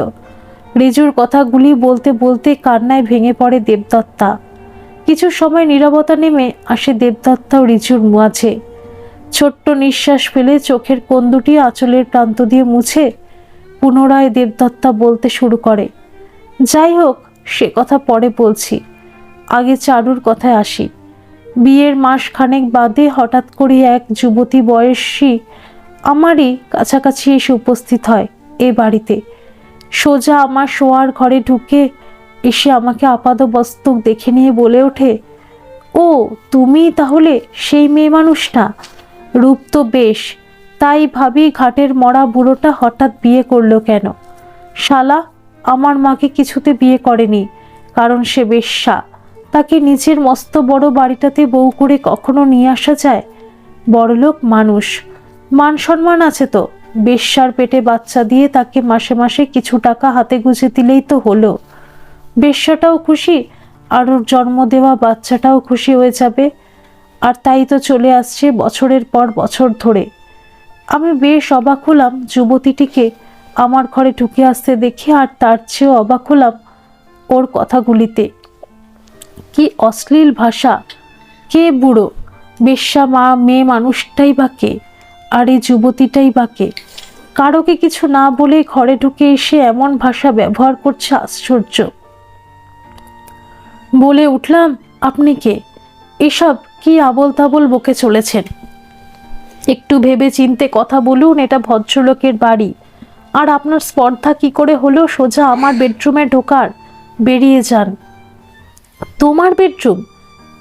রিজুর কথাগুলি বলতে বলতে কান্নায় ভেঙে পড়ে দেবদত্তা। কিছু সময় নীরবতা নেমে আসে দেবদত্তা ও রিজুর মাঝে। ছোট্ট নিঃশ্বাস ফেলে চোখের কোণ দুটি আঁচলের প্রান্ত দিয়ে মুছে পুনরায় দেবদত্তা বলতে শুরু করে, যাই হোক সে কথা পরে বলছি, আগে চারুর কথায় আসি। বিয়ের মাস খানেক বাদে হঠাৎ করে এক যুবতী বয়সী আমারই কাছাকাছি এসে উপস্থিত হয় এ বাড়িতে। সোজা আমার শোয়ার ঘরে ঢুকে এসে আমাকে আপাদমস্তক দেখে নিয়ে বলে ওঠে, ও তুমি তাহলে সেই মেয়ে মানুষটা? রূপ তো বেশ, তাই ভাবি ঘাটের মরা বুড়োটা হঠাৎ বিয়ে করলো কেন? শালা আমার মাকে কিছুতে বিয়ে করেনি, কারণ সে বেশ্যা। তাকে নিজের মস্ত বড় বাড়িটাতে বউ করে কখনো নিয়ে আসা যায়? বড়লোক মানুষ, মান সম্মান আছে তো। বেশ্যার পেটে বাচ্চা দিয়ে তাকে মাসে মাসে কিছু টাকা হাতে গুঁজে দিলেই তো হলো। বেশ্যাটাও খুশি আর ওর জন্ম দেওয়া বাচ্চাটাও খুশি হয়ে যাবে। আর তাই তো চলে আসছে বছরের পর বছর ধরে। আমি বেশ অবাক হলাম যুবতীটিকে আমার ঘরে ঢুকে আসতে দেখে, আর তার চেয়েও অবাক হলাম ওর কথাগুলিতে। কি অশ্লীল ভাষা! কে বুড়ো? বেশ্যা মেয়ে মানুষটাই বা কে? আর এই যুবতীটাই বা কে? কারোকে কিছু না বলে ঘরে ঢুকে এসে এমন ভাষা ব্যবহার করছে, আশ্চর্য। বলে উঠলাম, আপনি কে? এসব কি আবোল তাবোল বকে চলেছেন? একটু ভেবে চিনতে কথা বলুন, এটা ভদ্রলোকের বাড়ি। আর আপনার স্পর্ধা কি করে হলো সোজা আমার বেডরুমে ঢোকার? বেরিয়ে যান। তোমার বেডরুম?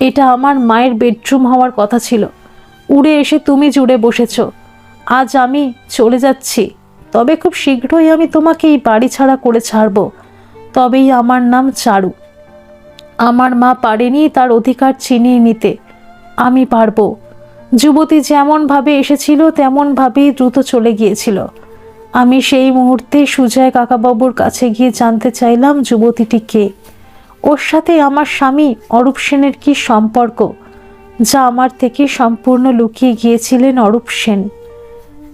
এটা আমার মায়ের বেডরুম হওয়ার কথা ছিল। উড়ে এসে তুমি জুড়ে বসেছ। আজ আমি চলে যাচ্ছি, তবে খুব শীঘ্রই আমি তোমাকে এই বাড়ি ছাড়া করে ছাড়ব। তবেই আমার নাম চারু। আমার মা পারেনি তার অধিকার ছিনিয়ে নিতে, আমি পারবো। যুবতী যেমনভাবে এসেছিল তেমনভাবেই দ্রুত চলে গিয়েছিল। আমি সেই মুহূর্তে সুজয় কাকাবাবুর কাছে গিয়ে জানতে চাইলাম যুবতীটি কে, ওর সাথে আমার স্বামী অরূপ সেনের কি সম্পর্ক, যা আমার থেকে সম্পূর্ণ লুকিয়ে গিয়েছিলেন অরূপ সেন।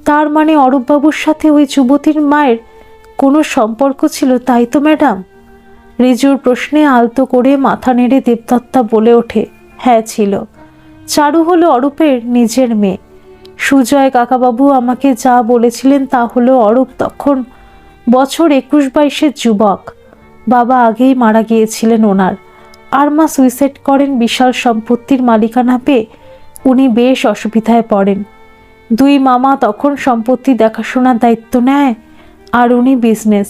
তার মানে অরূপবাবুর সাথে ওই যুবতীর মায়ের কোনো সম্পর্ক ছিল, তাই তো ম্যাডাম? রিজুর প্রশ্নে আলতো করে মাথা নেড়ে দেবদত্তা বলে ওঠে, হ্যাঁ ছিল। চারু হলো অরূপের নিজের মেয়ে। সুজয় কাকাবাবু আমাকে যা বলেছিলেন তা হলো অরূপ তখন বছর 21-22-এর যুবক। বাবা আগেই মারা গিয়েছিলেন ওনার, আর মা সুইসাইড করেন। বিশাল সম্পত্তির মালিকানা পেয়ে উনি বেশ অসুবিধায় পড়েন। দুই মামা তখন সম্পত্তি দেখাশোনার দায়িত্ব নেয়, আর উনি বিজনেস।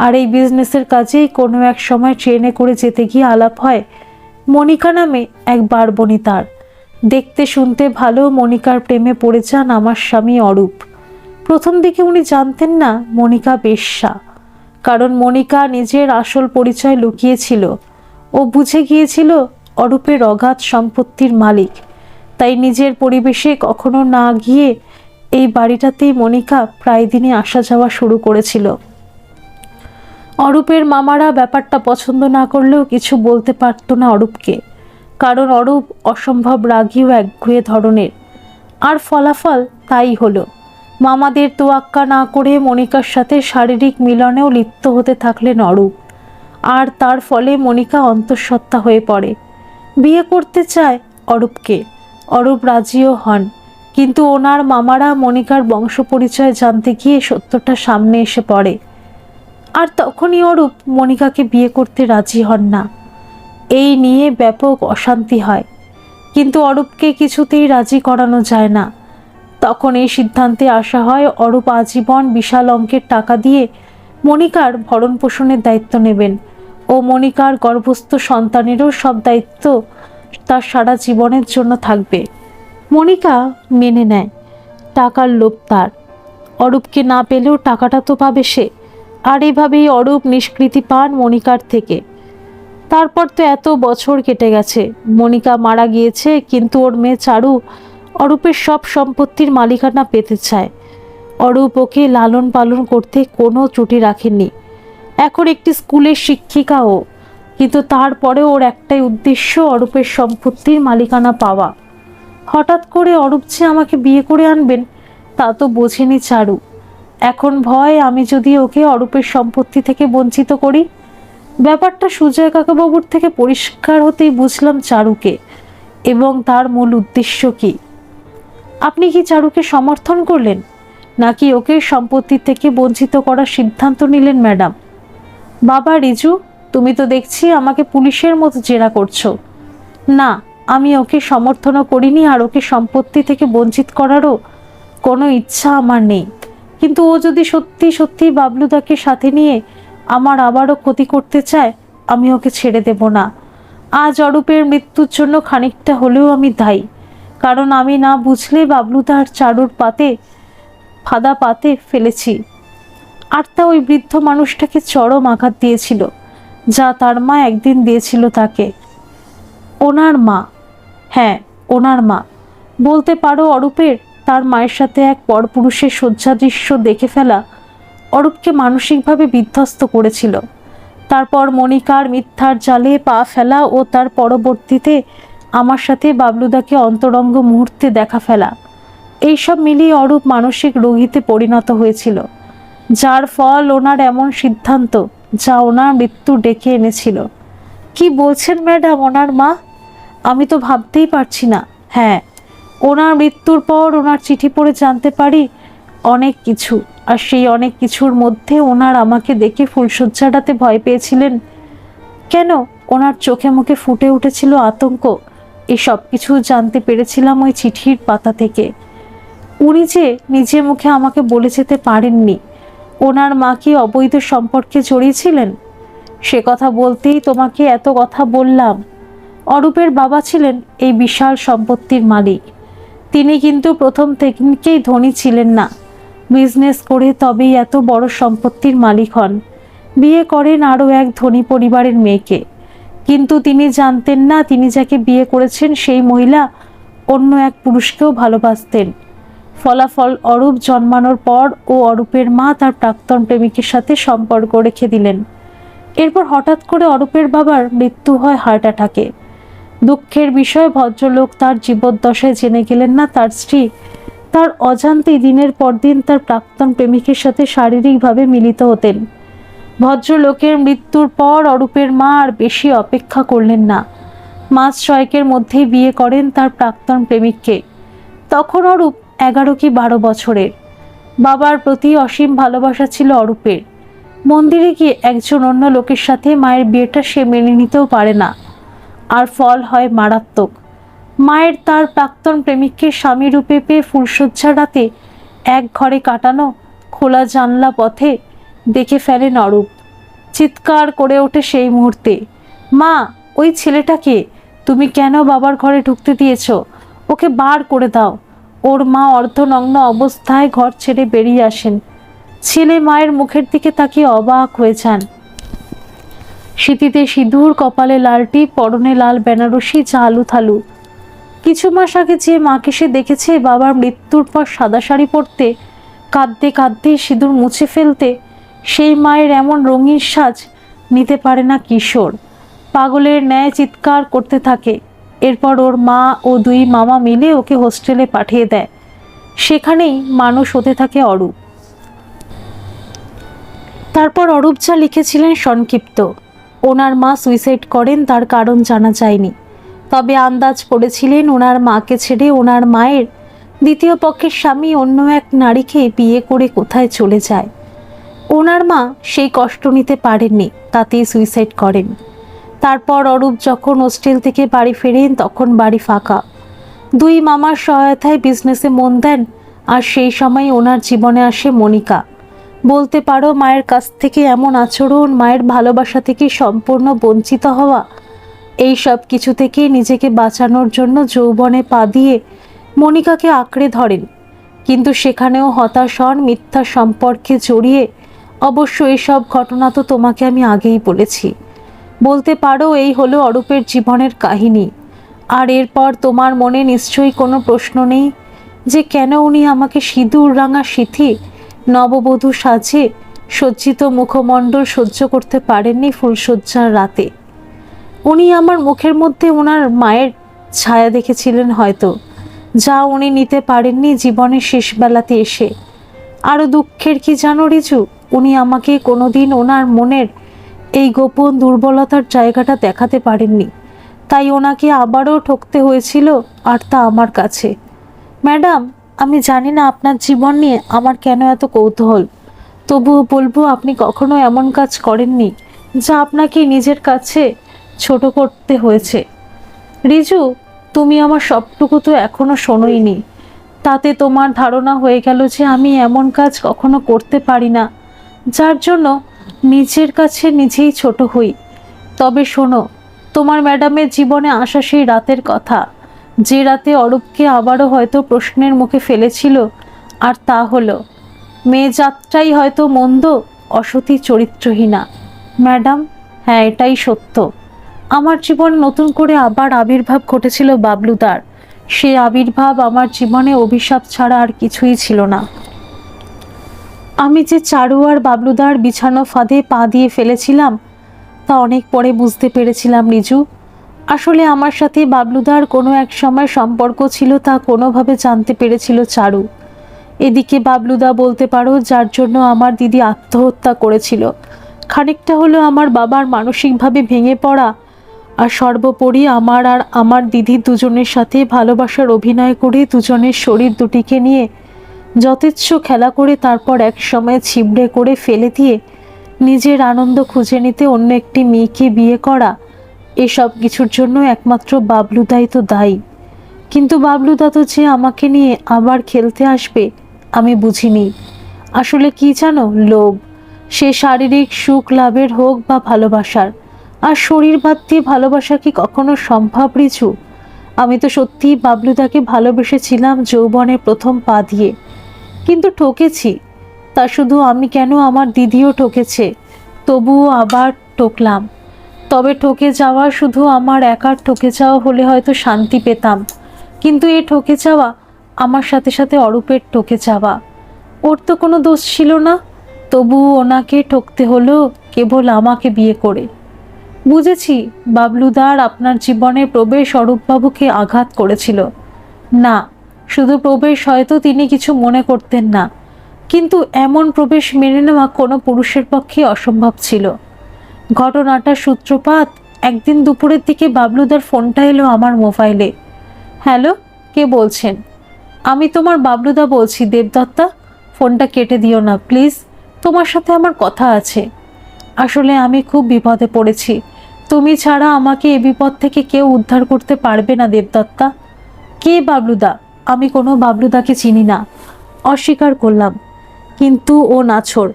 আর এই বিজনেসের কাজেই কোনো এক সময় ট্রেনে করে যেতে গিয়ে আলাপ হয় মনিকা নামে এক বারবনিতার। দেখতে শুনতে ভালো। মনিকার প্রেমে পড়ে যান আমার স্বামী অরূপ। প্রথম দিকে উনি জানতেন না মনিকা বেশ্যা, কারণ মনিকা নিজের আসল পরিচয় লুকিয়েছিল। ও বুঝে গিয়েছিল অরূপের অগাধ সম্পত্তির মালিক। তাই নিজের পরিবেশে কখনো না গিয়ে এই বাড়িটাতেই মনিকা প্রায় দিনই আসা যাওয়া শুরু করেছিল। অরূপের মামারা ব্যাপারটা পছন্দ না করলেও কিছু বলতে পারতো না অরূপকে, কারণ অরূপ অসম্ভব রাগী ও একগুঁয়ে ধরনের। আর ফলাফল তাই হলো। মামাদের তোয়াক্কা না করে মনিকার সাথে শারীরিক মিলনেও লিপ্ত হতে থাকলেন অরূপ। আর তার ফলে মনিকা অন্তঃসত্ত্বা হয়ে পড়ে। বিয়ে করতে চায় অরূপকে, অরূপ রাজিও হন, কিন্তু ওনার মামারা মনিকার বংশ পরিচয় জানতে গিয়ে সত্যটা সামনে এসে পড়ে। আর তখনই অরূপ মনিকাকে বিয়ে করতে রাজি হন না। এই নিয়ে ব্যাপক অশান্তি হয়, কিন্তু অরূপকে কিছুতেই রাজি করানো যায় না। তখন এই সিদ্ধান্তে আসা হয় অরূপ আজীবন বিশাল অঙ্কের টাকা দিয়ে মনিকার ভরণ পোষণের দায়িত্ব নেবেন ও মনিকার গর্ভস্থ সন্তানেরও সব দায়িত্ব তার সারা জীবনের জন্য থাকবে। মনিকা মেনে নেয়। টাকার লোভ তার, অরূপকে না পেলেও টাকাটা তো পাবে সে। আর এভাবেই অরূপ নিষ্কৃতি পান মনিকার থেকে। তারপর তো এত বছর কেটে গেছে, মনিকা মারা গিয়েছে, কিন্তু ওর মেয়ে চারু অরূপের সব সম্পত্তির মালিকানা পেতে চায়। অরূপ ওকে লালন পালন করতে কোনো ত্রুটি রাখেননি। এখন একটি স্কুলের শিক্ষিকাও, কিন্তু তারপরেও ওর একটাই উদ্দেশ্য, অরূপের সম্পত্তির মালিকানা পাওয়া। হঠাৎ করে অরূপ যে আমাকে বিয়ে করে আনবেন তা তো বোঝেনি চারু। এখন ভয় আমি যদি ওকে অরূপের সম্পত্তি থেকে বঞ্চিত করি। ব্যাপারটা সুজয় কাকাবাবুর থেকে পরিষ্কার হতেই বুঝলাম চারুকে এবং তার মূল উদ্দেশ্য কি। আপনি কি চারুকে সমর্থন করলেন, নাকি ওকে সম্পত্তি থেকে বঞ্চিত করার সিদ্ধান্ত নিলেন ম্যাডাম? বাবা রিজু, তুমি তো দেখছি আমাকে পুলিশের মতো জেরা করছো। না, আমি ওকে সমর্থনও করিনি, আর ওকে সম্পত্তি থেকে বঞ্চিত করারও কোনো ইচ্ছা আমার নেই। কিন্তু ও যদি সত্যি সত্যি বাবলুদাকে সাথে নিয়ে আমার আবারও ক্ষতি করতে চায়, আমি ওকে ছেড়ে দেব না। আজ অরূপের মৃত্যুর জন্য খানিকটা হলেও আমি দায়ী, কারণ আমি না বুঝলে বাবলুদা আর চারুর ফাঁদা পাতে ফেলেছি। আর তা ওই বৃদ্ধ মানুষটাকে চরম আঘাত দিয়েছিল, যা তার মা একদিন দিয়েছিল তাকে। ওনার মা? হ্যাঁ, ওনার মা। বলতে পারো অরূপের তার মায়ের সাথে এক পরপুরুষের শয্যা দৃশ্য দেখে ফেলা অরূপকে মানসিকভাবে বিধ্বস্ত করেছিল। তারপর মনিকার মিথ্যার জালে পা ফেলা ও তার পরবর্তীতে আমার সাথে বাবলুদাকে অন্তরঙ্গ মুহূর্তে দেখা ফেলা, এইসব মিলিয়ে অরূপ মানসিক রোগীতে পরিণত হয়েছিল, যার ফল ওনার এমন সিদ্ধান্ত যা ওনার মৃত্যু ডেকে এনেছিল। কি বলছেন ম্যাডাম, ওনার মা? আমি তো ভাবতেই পারছি না। হ্যাঁ, ওনার মৃত্যুর পর ওনার চিঠি পড়ে জানতে পারি অনেক কিছু, আর সেই অনেক কিছুর মধ্যে ওনার আমাকে দেখে ফুলশয্যাটাতে ভয় পেয়েছিলেন কেন, ওনার চোখে মুখে ফুটে উঠেছিল আতঙ্ক, এই সব কিছু জানতে পেরেছিলাম ওই চিঠির পাতা থেকে। উনি যে নিজে মুখে আমাকে বলে যেতে পারেননি ওনার মা কি অবৈধ সম্পর্কে জড়িয়েছিলেন, সে কথা বলতেই তোমাকে এত কথা বললাম। অরূপের বাবা ছিলেন এই বিশাল সম্পত্তির মালিক। তিনি কিন্তু প্রথম থেকেই ধনী ছিলেন না, বিজনেস করে তবেই এত বড় সম্পত্তির মালিক হন। বিয়ে করেন আরও এক ধনী পরিবারের মেয়েকে, কিন্তু তিনি জানতেন না তিনি যাকে বিয়ে করেছেন সেই মহিলা অন্য এক পুরুষকেও ভালোবাসতেন। ফলাফল অরূপ জন্মানোর পর ও অরূপের মা তার প্রাক্তন প্রেমিকের সাথে সম্পর্ক রেখে দিলেন। এরপর হঠাৎ করে অরূপের বাবার মৃত্যু হয় হার্ট অ্যাটাকে। দুঃখের বিষয়, ভদ্রলোক তার জীবদ্দশায় জেনে গেলেন না তার স্ত্রী তার অজান্তেই দিনের পর দিন তার প্রাক্তন প্রেমিকের সাথে শারীরিকভাবে মিলিত হতেন। ভদ্রলোকের মৃত্যুর পর অরূপের মা আর বেশি অপেক্ষা করলেন না, মাস 6 মধ্যেই বিয়ে করেন তার প্রাক্তন প্রেমিককে। তখন অরূপ 11 কি 12 বছরের। বাবার প্রতি অসীম ভালোবাসা ছিল অরূপের। মন্দিরে গিয়ে একজন অন্য লোকের সাথে মায়ের বিয়েটা সে মেনে নিতেও পারে না, আর ফল হয় মারাত্মক। মায়ের তার প্রাক্তন প্রেমিককে স্বামী রূপে পেয়ে ফুলশয্যার রাতে এক ঘরে কাটানো খোলা জানলা পথে দেখে ফেলেন অরূপ। চিৎকার করে ওঠে সেই মুহূর্তে, মা, ওই ছেলেটাকে তুমি কেন বাবার ঘরে ঢুকতে দিয়েছ? ওকে বার করে দাও। ওর মা অর্ধনগ্ন অবস্থায় ঘর ছেড়ে বেরিয়ে আসেন। ছেলে মায়ের মুখের দিকে তাকিয়ে অবাক হয়ে যান। সিঁথিতে সিঁদুর, কপালে লাল টিপ, পরনে লাল বেনারসি, যা আলুথালু। কিছু মাস আগে যে মাকে সে দেখেছে বাবার মৃত্যুর পর সাদা শাড়ি পরতে, কাঁদতে কাঁদতে সিঁদুর মুছে ফেলতে, সেই মায়ের এমন রঙিন সাজ নিতে পারে না কিশোর। পাগলের ন্যায় চিৎকার করতে থাকে। এরপর ওর মা ও দুই মামা মিলে ওকে হোস্টেলে পাঠিয়ে দেয়। সেখানেই মানুষ হতে থাকে অরূপ। তারপর অরূপ যা লিখেছিলেন সংক্ষিপ্ত। ওনার মা সুইসাইড করেন, তার কারণ জানা যায়নি। তবে আন্দাজ করেছিলেন ওনার মাকে ছেড়ে ওনার মায়ের দ্বিতীয় পক্ষের স্বামী অন্য এক নারীকে বিয়ে করে কোথায় চলে যায়। ওনার মা সেই কষ্ট নিতে পারেননি, তাতেই সুইসাইড করেন। তারপর অরূপ যখন হোস্টেল থেকে বাড়ি ফেরেন তখন বাড়ি ফাঁকা। দুই মামার সহায়তায় বিজনেসে মন দেন। আর সেই সময় ওনার জীবনে আসে মনিকা। বলতে পারো মায়ের কাছ থেকে এমন আচরণ, মায়ের ভালোবাসা থেকে সম্পূর্ণ বঞ্চিত হওয়া, এই সব কিছু থেকে নিজেকে বাঁচানোর জন্য যৌবনে পা দিয়ে মনিকাকে আঁকড়ে ধরেন। কিন্তু সেখানেও হতাশ হন মিথ্যা সম্পর্কে জড়িয়ে। অবশ্য এসব ঘটনা তো তোমাকে আমি আগেই বলেছি। বলতে পারো এই হলো অরূপের জীবনের কাহিনী। আর এরপর তোমার মনে নিশ্চয়ই কোনো প্রশ্ন নেই যে কেন উনি আমাকে সিঁদুর রাঙা সিথি নববধূ সাজে সজ্জিত মুখমণ্ডল সহ্য করতে পারেননি ফুলশয্যার রাতে। উনি আমার মুখের মধ্যে ওনার মায়ের ছায়া দেখেছিলেন হয়তো, যা উনি নিতে পারেননি জীবনের শেষ বেলাতে এসে। আরও দুঃখের কি জানো রিজু, উনি আমাকে কোনোদিন ওনার মনের এই গোপন দুর্বলতার জায়গাটা দেখাতে পারেননি। তাই ওনাকে আবারও ঠকতে হয়েছিল, আর তা আমার কাছে। ম্যাডাম, আমি জানি না আপনার জীবন নিয়ে আমার কেন এত কৌতূহল, তবুও বলবো আপনি কখনো এমন কাজ করেননি যা আপনাকে নিজের কাছে ছোট করতে হয়েছে। রিজু, তুমি আমার সবটুকু তো এখনো শোনোইনি। তাতে তোমার ধারণা হয়ে গেল যে আমি এমন কাজ কখনো করতে পারি না যার জন্য নিজের কাছে নিজেই ছোট হই। তবে শোনো, তোমার ম্যাডামের জীবনে আসা সেই রাতের কথা, যে রাতে অরূপকে আবারও হয়তো প্রশ্নের মুখে ফেলেছিল। আর তা হলো মেয়ে জাতটাই হয়তো মন্দ, অসতী চরিত্রহীনা। ম্যাডাম, হ্যাঁ, এটাই সত্য। আমার জীবন নতুন করে আবার আবির্ভাব ঘটেছিল বাবলুদার। সেই আবির্ভাব আমার জীবনে অভিশাপ ছাড়া আর কিছুই ছিল না। আমি যে চারু আর বাবলুদার বিছানো ফাঁদে পা দিয়ে ফেলেছিলাম তা অনেক পরে বুঝতে পেরেছিলাম রিজু। আসলে আমার সাথে বাবলুদার কোনো এক সময় সম্পর্ক ছিল, তা কোনোভাবে জানতে পেরেছিল চারু। এদিকে বাবলুদা বলতে পারো যার জন্য আমার দিদি আত্মহত্যা করেছিল। খানিকটা হলো আমার বাবার মানসিকভাবে ভেঙে পড়া, আর সর্বোপরি আমার আর আমার দিদির দুজনের সাথে ভালোবাসার অভিনয় করে দুজনের শরীর দুটিকে নিয়ে যথেচ্ছ খেলা করে তারপর এক সময় ছিবড়ে করে ফেলে দিয়ে নিজের আনন্দ খুঁজে নিতে অন্য একটি মেয়েকে বিয়ে করা। এসব কিছুর জন্য একমাত্র বাবলুদাই তো দায়ী। কিন্তু বাবলুদা তো যে আমাকে নিয়ে আবার খেলতে আসবে আমি বুঝিনি। আসলে কি জানো, লোভ। সে শারীরিক সুখ লাভের হোক বা ভালোবাসার। আর শরীর বাদ দিয়ে ভালোবাসা কি কখনো সম্ভব রিজু? আমি তো সত্যিই বাবলুদাকে ভালোবেসেছিলাম যৌবনের প্রথম পা দিয়ে, কিন্তু ঠকেছি। তা শুধু আমি কেন, আমার দিদিও ঠকেছে, তবুও আবার ঠকলাম। তবে ঠকে যাওয়া শুধু আমার একার ঠকে যাওয়া হলে হয়তো শান্তি পেতাম, কিন্তু এ ঠকে যাওয়া আমার সাথে সাথে অরূপের ঠকে যাওয়া। ওর তো কোনো দোষ ছিল না, তবুও ওনাকে ঠকতে হলো কেবল আমাকে বিয়ে করে। বুঝেছি, বাবলুদার আপনার জীবনে প্রবেশ অরূপবাবুকে আঘাত করেছিল। না, শুধু প্রবেশ, হয়তো তিনি কিছু মনে করতেন না, কিন্তু এমন প্রবেশ মেনে নেওয়া কোনো পুরুষের পক্ষে অসম্ভব ছিল। ঘটনাটার সূত্রপাত একদিন দুপুরের দিকে বাবলুদার ফোনটা এলো আমার মোবাইলে। হ্যালো, কে বলছেন? আমি তোমার বাবলুদা বলছি। দেবদত্তা, ফোনটা কেটে দিও না প্লিজ, তোমার সাথে আমার কথা আছে। আসলে আমি খুব বিপদে পড়েছি, তুমি ছাড়া আমাকে এ বিপদ থেকে কেউ উদ্ধার করতে পারবে না দেবদত্তা। কে বাবলুদা? আমি কোনো বাবলুদাকে চিনি না। অস্বীকার করলাম, কিন্তু ও নাছোড়।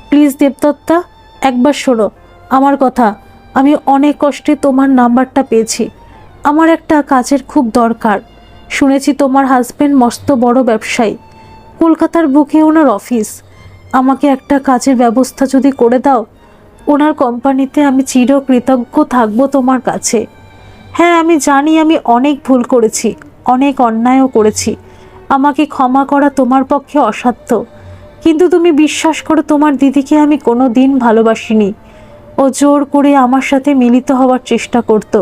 প্লিজ দেবদত্তা, একবার শোনো আমার কথা। আমি অনেক কষ্টে তোমার নাম্বারটা পেয়েছি। আমার একটা কাজের খুব দরকার। শুনেছি তোমার হাজবেন্ড মস্ত বড় ব্যবসায়ী, কলকাতার বুকে ওনার অফিস। আমাকে একটা কাজের ব্যবস্থা যদি করে দাও, ওনার কোম্পানিতে আমি চিরকৃতজ্ঞ থাকবো তোমার কাছে। হ্যাঁ, আমি জানি আমি অনেক ভুল করেছি, অনেক অন্যায়ও করেছি। আমাকে ক্ষমা করা তোমার পক্ষে অসাধ্য, কিন্তু তুমি বিশ্বাস করো, তোমার দিদিকে আমি কোনো দিন ভালোবাসিনি। ও জোর করে আমার সাথে মিলিত হওয়ার চেষ্টা করত।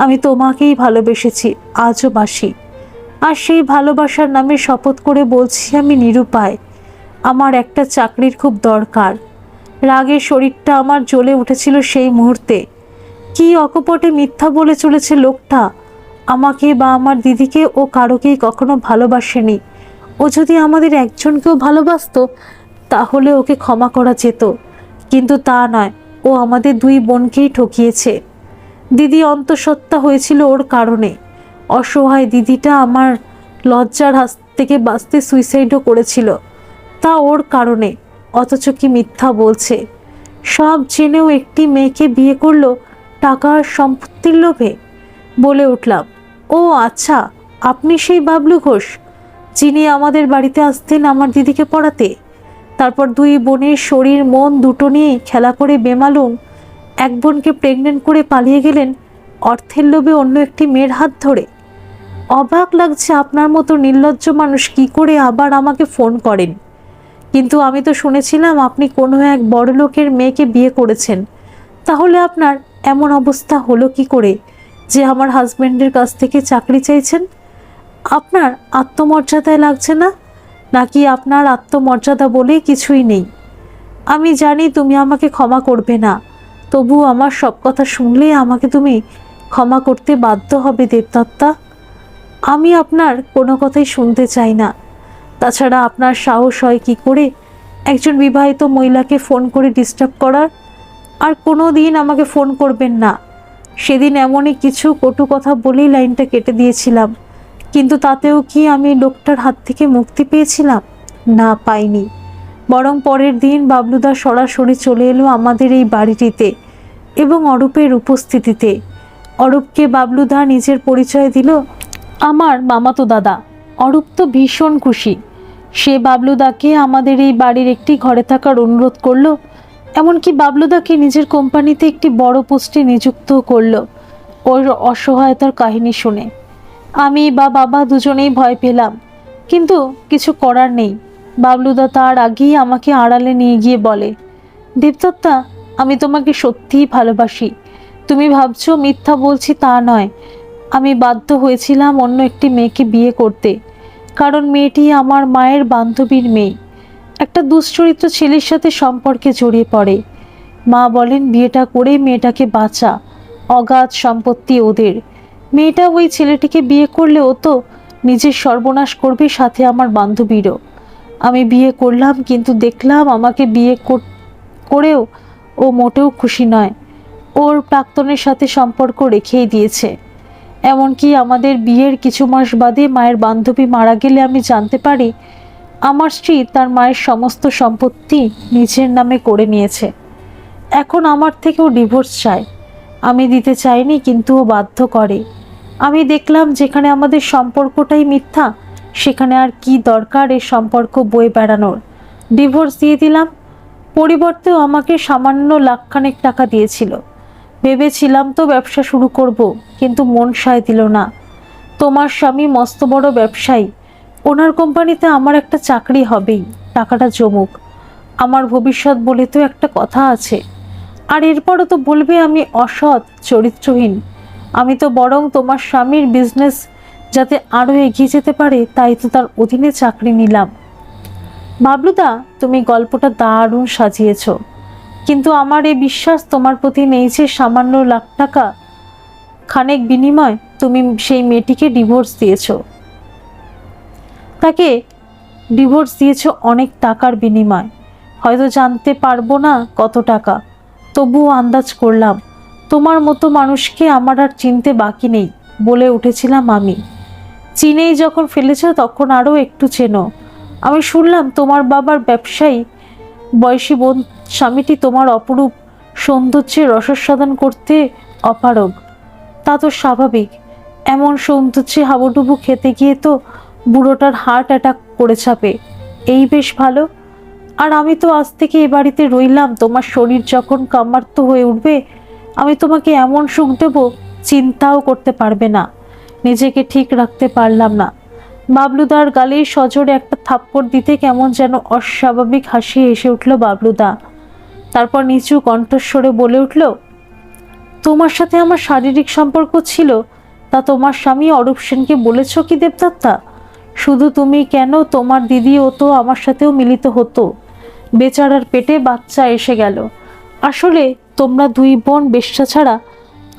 আমি তোমাকেই ভালোবেসেছি, আজও বাসি। আর সেই ভালোবাসার নামে শপথ করে বলছি আমি নিরুপায়। আমার একটা চাকরির খুব দরকার। রাগে শরীরটা আমার জ্বলে উঠেছিল সেই মুহূর্তে। কি অকপটে মিথ্যা বলে চলেছে লোকটা। আমাকে বা আমার দিদিকে ও কারোকেই কখনো ভালোবাসেনি। ও যদি আমাদের একজনকেও ভালোবাসতো তাহলে ওকে ক্ষমা করা যেত, কিন্তু তা নয়। ও আমাদের দুই বোনকেই ঠকিয়েছে। দিদি অন্তঃসত্ত্বা হয়েছিল ওর কারণে। অসহায় দিদিটা আমার লজ্জার হাত থেকে বাঁচতে সুইসাইডও করেছিল, তা ওর কারণে। অথচ কি মিথ্যা বলছে। সব জেনেও একটি মেয়েকে বিয়ে করলো টাকা আর সম্পত্তির লোভে। বলে উঠলাম, ও আচ্ছা, আপনি সেই বাবলু ঘোষ যিনি আমাদের বাড়িতে আসতেন আমার দিদিকে পড়াতে। তারপর দুই বোনের শরীর মন দুটো নিয়ে খেলা করে বেমালুম এক বোনকে প্রেগনেন্ট করে পালিয়ে গেলেন অর্থের লোভে অন্য একটি মেয়ের হাত ধরে। অবাক লাগছে আপনার মতো নির্লজ্জ মানুষ কি করে আবার আমাকে ফোন করেন। কিন্তু আমি তো শুনেছিলাম আপনি কোনো এক বড়লোকের মেয়েকে বিয়ে করেছেন। তাহলে আপনার এমন অবস্থা হলো কি করে যে আমার হাজব্যান্ডের কাছ থেকে চাকরি চাইছেন? আপনার আত্মমর্যাদায় লাগছে না, নাকি আপনার আত্মমর্যাদা বলে কিছুই নেই? আমি জানি তুমি আমাকে ক্ষমা করবে না, তবু আমার সব কথা শুনলে আমাকে তুমি ক্ষমা করতে বাধ্য হবে দেবদত্তা। আমি আপনার কোনো কথাই শুনতে চাই না। তাছাড়া আপনার সাহস হয় কি করে একজন বিবাহিত মহিলাকে ফোন করে ডিস্টার্ব করার? আর কোনো দিন আমাকে ফোন করবেন না। সেদিন এমনই কিছু কটু কথা বলেই লাইনটা কেটে দিয়েছিলাম, কিন্তু তাতেও কি আমি লোকটার হাত থেকে মুক্তি পেয়েছিলাম? না, পাইনি। বরং পরের দিন বাবলুদা সরাসরি চলে এলো আমাদের এই বাড়িটিতে এবং অরূপের উপস্থিতিতে। অরূপকে বাবলুদা নিজের পরিচয় দিল আমার মামাতো দাদা। অরূপ তো ভীষণ খুশি। সে বাবলুদাকে আমাদের এই বাড়ির একটি ঘরে থাকার অনুরোধ করলো। এমনকি বাবলুদাকে নিজের কোম্পানিতে একটি বড় পোস্টে নিযুক্ত করলো। ওর অসহায়তার কাহিনী শুনে আমি বা বাবা দুজনেই ভয় পেলাম, কিন্তু কিছু করার নেই। বাবলুদা তার আগেই আমাকে আড়ালে নিয়ে গিয়ে বলে, দেবদত্তা, আমি তোমাকে সত্যিই ভালোবাসি। তুমি ভাবছো মিথ্যা বলছি তা নয়। আমি বাধ্য হয়েছিলাম অন্য একটি মেয়েকে বিয়ে করতে, কারণ মেয়েটি আমার মায়ের বান্ধবীর মেয়ে। একটা দুশ্চরিত্র ছেলের সাথে সম্পর্কে জড়িয়ে পড়ে। মা বলেন বিয়েটা করে মেয়েটাকে বাঁচা, অগাধ সম্পত্তি ওদের। মেয়েটা ওই ছেলেটিকে বিয়ে করলে ও তো নিজের সর্বনাশ করবে, সাথে আমার বান্ধবীরও। আমি বিয়ে করলাম, কিন্তু দেখলাম আমাকে বিয়ে করেও ও মোটেও খুশি নয়। ওর প্রাক্তনের সাথে সম্পর্ক রেখেই দিয়েছে। এমনকি আমাদের বিয়ের কিছু মাস বাদে মায়ের বান্ধবী মারা গেলে আমি জানতে পারি আমার স্ত্রী তার মায়ের সমস্ত সম্পত্তি নিজের নামে করে নিয়েছে। এখন আমার থেকেও ডিভোর্স চায়। আমি দিতে চাইনি, কিন্তু ও বাধ্য করে। আমি দেখলাম যেখানে আমাদের সম্পর্কটাই মিথ্যা, সেখানে আর কি দরকার এর সম্পর্ক বয়ে বেড়ানোর। ডিভোর্স দিয়ে দিলাম। পরিবর্তেও আমাকে সামান্য লাখখানেক টাকা দিয়েছিল। ভেবেছিলাম তো ব্যবসা শুরু করব, কিন্তু মন সায় দিল না। তোমার স্বামী মস্ত বড় ব্যবসায়ী, ওনার কোম্পানিতে আমার একটা চাকরি হবেই। টাকাটা জমুক, আমার ভবিষ্যৎ বলে তো একটা কথা আছে। আর এরপরও তো বলবে আমি অসৎ, চরিত্রহীন। আমি তো বরং তোমার স্বামীর বিজনেস যাতে আরও এগিয়ে যেতে পারে তাই তো তার অধীনে চাকরি নিলাম। বাবলুদা, তুমি গল্পটা দারুণ সাজিয়েছ, কিন্তু আমার এই বিশ্বাস তোমার প্রতি নেই যে সামান্য লাখ টাকা খানেক বিনিময় তুমি সেই মেয়েটিকে ডিভোর্স দিয়েছ। তাকে ডিভোর্স দিয়েছ অনেক টাকার বিনিময়। হয়তো জানতে পারবো না কত টাকা, তবুও আন্দাজ করলাম তোমার মতো মানুষকে আমার আর চিনতে বাকি নেই। বলে উঠেছিলাম আমি। চিনেই যখন ফেলেছ তখন আরও একটু চেনো। আমি শুনলাম তোমার বাবার ব্যবসায়ী বয়সী বোন স্বামীটি তোমার অপরূপ সৌন্দর্যের রসস্বাদন করতে অপারগ। তা তো স্বাভাবিক, এমন সৌন্দর্যে হাবুডুবু খেতে গিয়ে তো বুড়োটার হার্ট অ্যাটাক করে চাপে। এই বেশ ভালো। আর আমি তো আজ থেকে এ বাড়িতে রইলাম, তোমার শরীর যখন কামার্ত হয়ে উঠবে আমি তোমাকে এমন সুখ দেব চিন্তাও করতে পারবে না। নিজেকে ঠিক রাখতে পারলাম না, বাবলুদার গালে সজোরে একটা থাপ্পড় দিতে কেমন যেন অস্বাভাবিক হাসি এসে উঠল বাবলুদা। তারপর নিচু কণ্ঠস্বরে বলে উঠল, তোমার সাথে আমার শারীরিক সম্পর্ক ছিল তা তোমার স্বামী অরূপ সেনকে বলেছ কি দেবদত্তা? শুধু তুমি কেন, তোমার দিদিও তো আমার সাথেও মিলিত হতো। বেচারার পেটে বাচ্চা এসে গেল। আসলে তোমরা দুই বোন বেশ্যা ছাড়া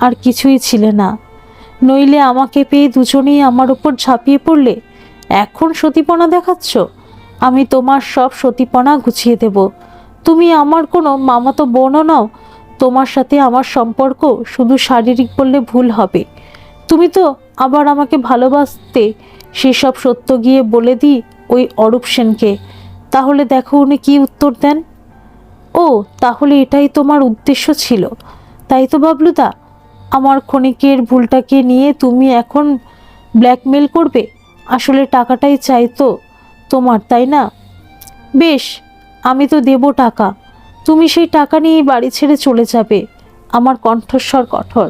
আর কিছুই ছিলে না। নইলে আমাকে পেয়ে দুজনেই আমার উপর ঝাঁপিয়ে পড়লে। এখন সতীপনা দেখাচ্ছ? আমি তোমার সব সতীপনা গুছিয়ে দেব। তুমি আমার কোনো মামাতো বোনও নও। তোমার সাথে আমার সম্পর্ক শুধু শারীরিক বললে ভুল হবে। তুমি তো আবার আমাকে ভালোবাসতে, সেসব সত্য গিয়ে বলে দিই ওই অরূপ সেনকে। তাহলে দেখো উনি কি উত্তর দেন। ও, তাহলে এটাই তোমার উদ্দেশ্য ছিল, তাই তো বাবলুদা? আমার ক্ষণিকের ভুলটাকে নিয়ে তুমি এখন ব্ল্যাকমেল করবে? আসলে টাকাটাই চাইতো তোমার, তাই না? বেশ, আমি তো দেব টাকা। তুমি সেই টাকা নিয়ে বাড়ি ছেড়ে চলে যাবে। আমার কণ্ঠস্বর কঠোর,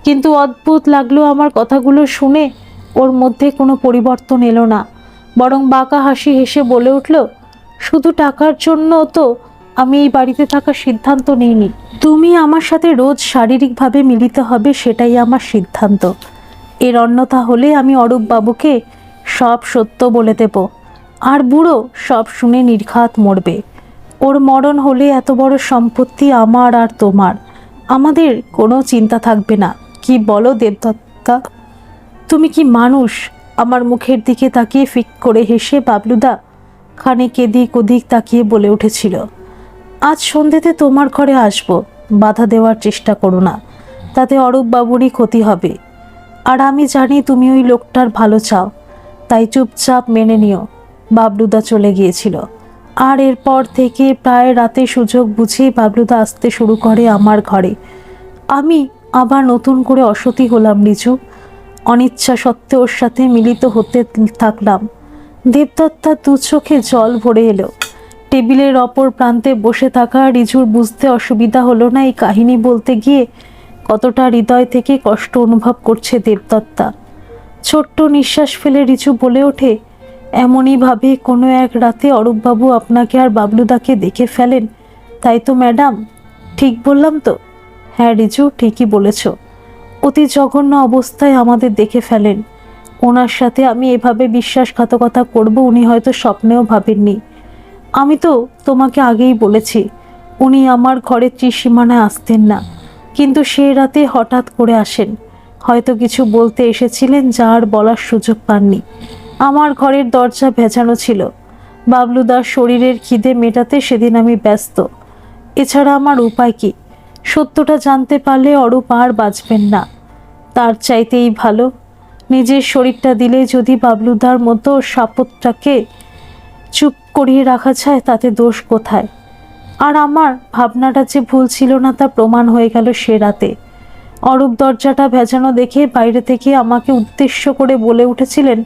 কিন্তু অদ্ভুত লাগলো আমার কথাগুলো শুনে ওর মধ্যে কোনো পরিবর্তন এলো না, বরং বাঁকা হাসি হেসে বলে উঠল, শুধু টাকার জন্য তো আমি এই বাড়িতে থাকার সিদ্ধান্ত নিইনি। তুমি আমার সাথে রোজ শারীরিকভাবে মিলিত হবে, সেটাই আমার সিদ্ধান্ত। এর অন্যথা হলে আমি অরূপ বাবুকে সব সত্য বলে দেব, আর বুড়ো সব শুনে নির্ঘাত মরবে। ওর মরণ হলে এত বড় সম্পত্তি আমার আর তোমার, আমাদের কোনো চিন্তা থাকবে না। কি বলো দেবদত্তা? তুমি কি মানুষ? আমার মুখের দিকে তাকিয়ে ফিক করে হেসে বাবলুদা খানিক এদিক ওদিক তাকিয়ে বলে উঠেছিল, আজ সন্ধ্যেতে তোমার ঘরে আসবো। বাধা দেওয়ার চেষ্টা করো না, তাতে অরূপ বাবুরই ক্ষতি হবে। আর আমি জানি তুমি ওই লোকটার ভালো চাও, তাই চুপচাপ মেনে নিও। বাবলুদা চলে গিয়েছিল। আর এরপর থেকে প্রায় রাতে সুযোগ বুঝে বাবলুদা আসতে শুরু করে আমার ঘরে। আমি আবার নতুন করে অসতী হলাম রিজু। অনিচ্ছা সত্ত্বে ওর সাথে মিলিত হতে থাকলাম। দেবদত্তা দু চোখে জল ভরে এলো। টেবিলের অপর প্রান্তে বসে থাকা রিজুর বুঝতে অসুবিধা হলো না এই কাহিনী বলতে গিয়ে কতটা হৃদয় থেকে কষ্ট অনুভব করছে দেবদত্তা। ছোট্ট নিঃশ্বাস ফেলে রিজু বলে ওঠে, এমনইভাবে কোনো এক রাতে অরূপবাবু আপনাকে আর বাবলুদাকে দেখে ফেলেন, তাই তো ম্যাডাম? ঠিক বললাম তো? হ্যাঁ রিজু, ঠিকই বলেছ। অতি জঘন্য অবস্থায় আমাদের দেখে ফেলেন। ওনার সাথে আমি এভাবে বিশ্বাসঘাতকতা করব উনি হয়তো স্বপ্নেও ভাবেননি। আমি তো তোমাকে আগেই বলেছি উনি আমার ঘরের ত্রিসীমানায় আসতেন না, কিন্তু সে রাতে হঠাৎ করে আসেন। হয়তো কিছু বলতে এসেছিলেন যা আর বলার সুযোগ পাননি। আমার ঘরের দরজা ভেজানো ছিল। বাবলুদার শরীরের খিদে মেটাতে সেদিন আমি ব্যস্ত। এছাড়া আমার উপায় কি? সত্যটা জানতে পারলে অরূপ আর বাঁচবেন না। তার চাইতেই ভালো নিজের শরীরটা দিলে যদি বাবলুদার মতো সাপটাকে চুপ করিয়ে রাখা যায়, তাতে দোষ কোথায়? আর আমার ভাবনাটা যে ভুল ছিল না তা প্রমাণ হয়ে গেল সে রাতে। অরূপ দরজাটা ভেজানো দেখে বাইরে থেকে আমাকে উদ্দেশ্য করে বলে উঠেছিলেন,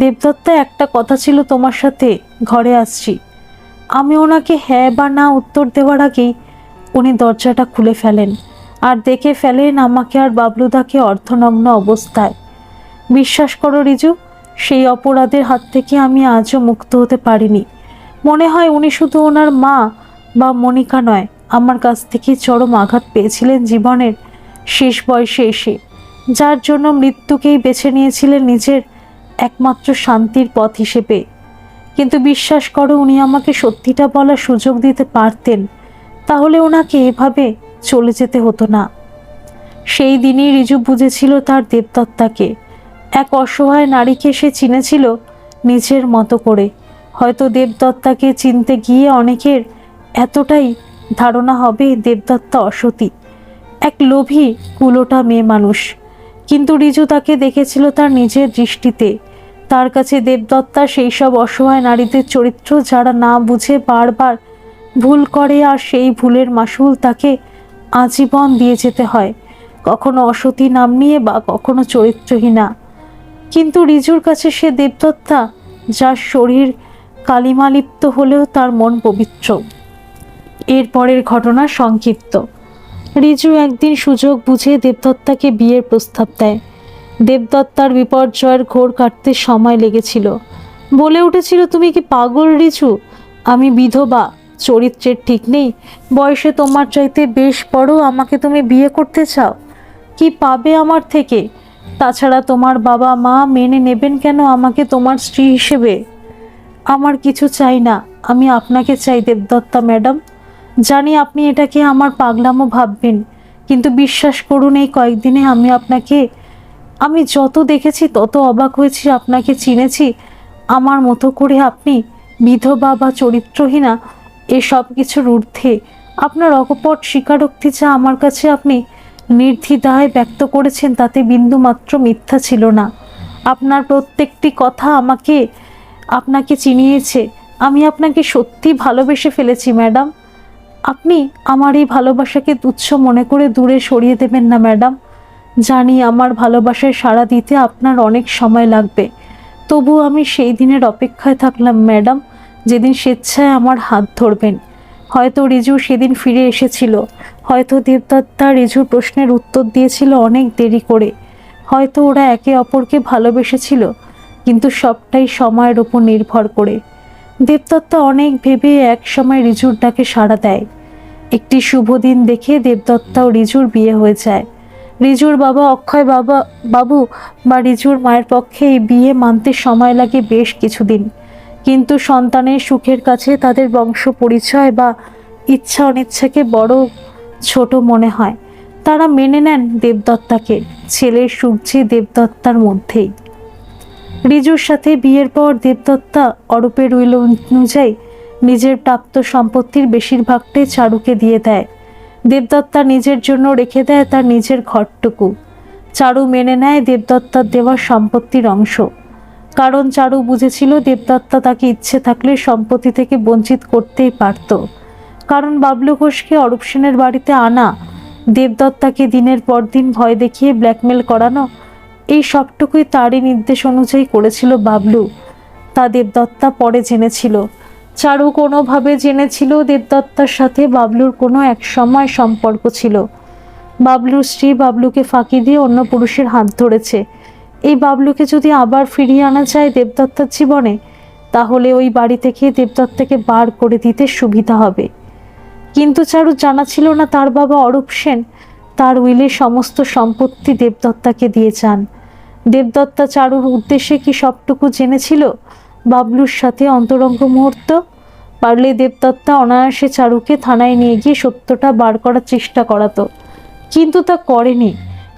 দেবদত্তা, একটা কথা ছিল তোমার সাথে, ঘরে আসছি। আমি ওনাকে হ্যাঁ বা না উত্তর দেওয়ার আগেই উনি দরজাটা খুলে ফেলেন আর দেখে ফেলেন আমাকে আর বাবলুদাকে অর্ধনগ্ন অবস্থায়। বিশ্বাস করো রিজু, সেই অপরাধের হাত থেকে আমি আজও মুক্ত হতে পারিনি। মনে হয় উনি শুধু ওনার মা বা মনিকা নয়, আমার কাছ থেকে চরম আঘাত পেয়েছিলেন জীবনের শেষ বয়সে এসে, যার জন্য মৃত্যুকেই বেছে নিয়েছিলেন নিজের একমাত্র শান্তির পথ হিসেবে। কিন্তু বিশ্বাস করো, উনি আমাকে সত্যিটা বলার সুযোগ দিতে পারতেন, তাহলে ওনাকে এভাবে চলে যেতে হতো না। সেই দিনই রিজু বুঝেছিল তার দেবদত্তাকে, এক অসহায় নারীকে সে চিনেছিল নিজের মতো করে। হয়তো দেবদত্তাকে চিনতে গিয়ে অনেকের এতটাই ধারণা হবে দেবদত্তা অসতী, এক লোভী কুলোটা মেয়ে মানুষ। কিন্তু রিজু তাকে দেখেছিল তার নিজের দৃষ্টিতে। তার কাছে দেবদত্তা সেই সব অসহায় নারীদের চরিত্র যারা না বুঝে বারবার ভুল করে, আর সেই ভুলের মাসুল তাকে আজীবন দিয়ে যেতে হয়, কখনো অসতী নাম নিয়ে বা কখনো চরিত্রহীনা। কিন্তু রিজুর কাছে সে দেবদত্তা যার শরীর কালিমালিপ্ত হলেও তার মন পবিত্র। এরপরের ঘটনা সংক্ষিপ্ত। রিজু একদিন সুযোগ বুঝে দেবদত্তাকে বিয়ের প্রস্তাব দেয়। দেবদত্তার বিপর্যয়ের ঘোর কাটতে সময় লেগেছিল। বলে উঠেছিল, তুমি কি পাগল রিচু? আমি বিধবা, চরিত্রের ঠিক নেই, বয়সে তোমার চাইতে বেশ বড়, আমাকে তুমি বিয়ে করতে চাও? কি পাবে আমার থেকে? তাছাড়া তোমার বাবা মা মেনে নেবেন কেন আমাকে তোমার স্ত্রী হিসেবে? আমার কিছু চাই না, আমি আপনাকে চাই দেবদত্তা ম্যাডাম। জানি আপনি এটাকে আমার পাগলামো ভাববেন, কিন্তু বিশ্বাস করুন, এই কয়েকদিনে আমি যত দেখেছি তত অবাক হয়েছি, আপনাকে চিনেছি। আমার মতো করে আপনি বিধবা বা চরিত্রহীনা এসব কিছুর ঊর্ধ্বে আপনার অকপট স্বীকারোক্তি যা আমার কাছে আপনি নির্দ্বিধায় ব্যক্ত করেছেন, তাতে বিন্দুমাত্র মিথ্যা ছিল না। আপনার প্রত্যেকটি কথা আপনাকে চিনিয়েছে। আমি আপনাকে সত্যি ভালোবেসে ফেলেছি ম্যাডাম। আপনি আমার এই ভালোবাসাকে তুচ্ছ মনে করে দূরে সরিয়ে দেবেন না ম্যাডাম। জানি আমার ভালোবাসায় সাড়া দিতে আপনার অনেক সময় লাগবে, তবু আমি সেই দিনের অপেক্ষায় থাকলাম ম্যাডাম, যেদিন স্বেচ্ছায় আমার হাত ধরবেন। হয়তো রিজু সেদিন ফিরে এসেছিল, হয়তো দেবদত্তা রিজুর প্রশ্নের উত্তর দিয়েছিল অনেক দেরি করে, হয়তো ওরা একে অপরকে ভালোবেসেছিল, কিন্তু সবটাই সময়ের উপর নির্ভর করে। দেবদত্তা অনেক ভেবে এক সময় রিজুর ডাকে সাড়া দেয়। একটি শুভ দিন দেখে দেবদত্তা ও রিজুর বিয়ে হয়ে যায়। রিজুর বাবা অক্ষয় বাবু বা রিজুর মায়ের পক্ষে এই বিয়ে মানতে সময় লাগে বেশ কিছুদিন, কিন্তু সন্তানের সুখের কাছে তাদের বংশ পরিচয় বা ইচ্ছা অনিচ্ছাকে বড় ছোট মনে হয়। তারা মেনে নেন দেবদত্তাকে, ছেলের সুখ যে দেবদত্তার মধ্যেই। রিজুর সাথে বিয়ের পর দেবদত্তা অরূপের উইল অনুযায়ী নিজের প্রাপ্ত সম্পত্তির বেশিরভাগটাই চারুকে দিয়ে দেয়। দেবদত্তা নিজের জন্য রেখে দেয় তার নিজের ঘরটুকু। চারু মেনে নেয় দেবদত্তার দেওয়া সম্পত্তির অংশ, কারণ চারু বুঝেছিল দেবদত্তা তাকে ইচ্ছে থাকলে সম্পত্তি থেকে বঞ্চিত করতেই পারত। কারণ বাবলু ঘোষকে অরূপ সেনের বাড়িতে আনা, দেবদত্তাকে দিনের পর দিন ভয় দেখিয়ে ব্ল্যাকমেল করানো, এই সবটুকুই তারই নির্দেশ অনুযায়ী করেছিল বাবলু। তা দেবদত্তা পরে জেনেছিল। চারু কোনোভাবে জেনেছিল দেবদত্তার সাথে বাবলুর কোনো এক সময় সম্পর্ক ছিল। বাবলুর স্ত্রী বাবলুকে ফাঁকি দিয়ে অন্য পুরুষের হাত ধরেছে। এই বাবলুকে যদি আবার ফিরিয়ে আনা যায় দেবদত্তার জীবনে, তাহলে ওই বাড়ি থেকে দেবদত্তাকে বার করে দিতে সুবিধা হবে। কিন্তু চারুর জানা ছিল না তার বাবা অরূপ সেন তার উইলে সমস্ত সম্পত্তি দেবদত্তাকে দিয়ে যান। দেবদত্তা চারুর উদ্দেশ্যে কি সবটুকু জেনেছিল? বাবলুর সাথে অন্তরঙ্গ মুহূর্ত, পারলে দেবদত্তা অনায়াসে চারুকে থানায় নিয়ে গিয়ে সত্যটা বার করার চেষ্টা করাতো, কিন্তু তা করেনি,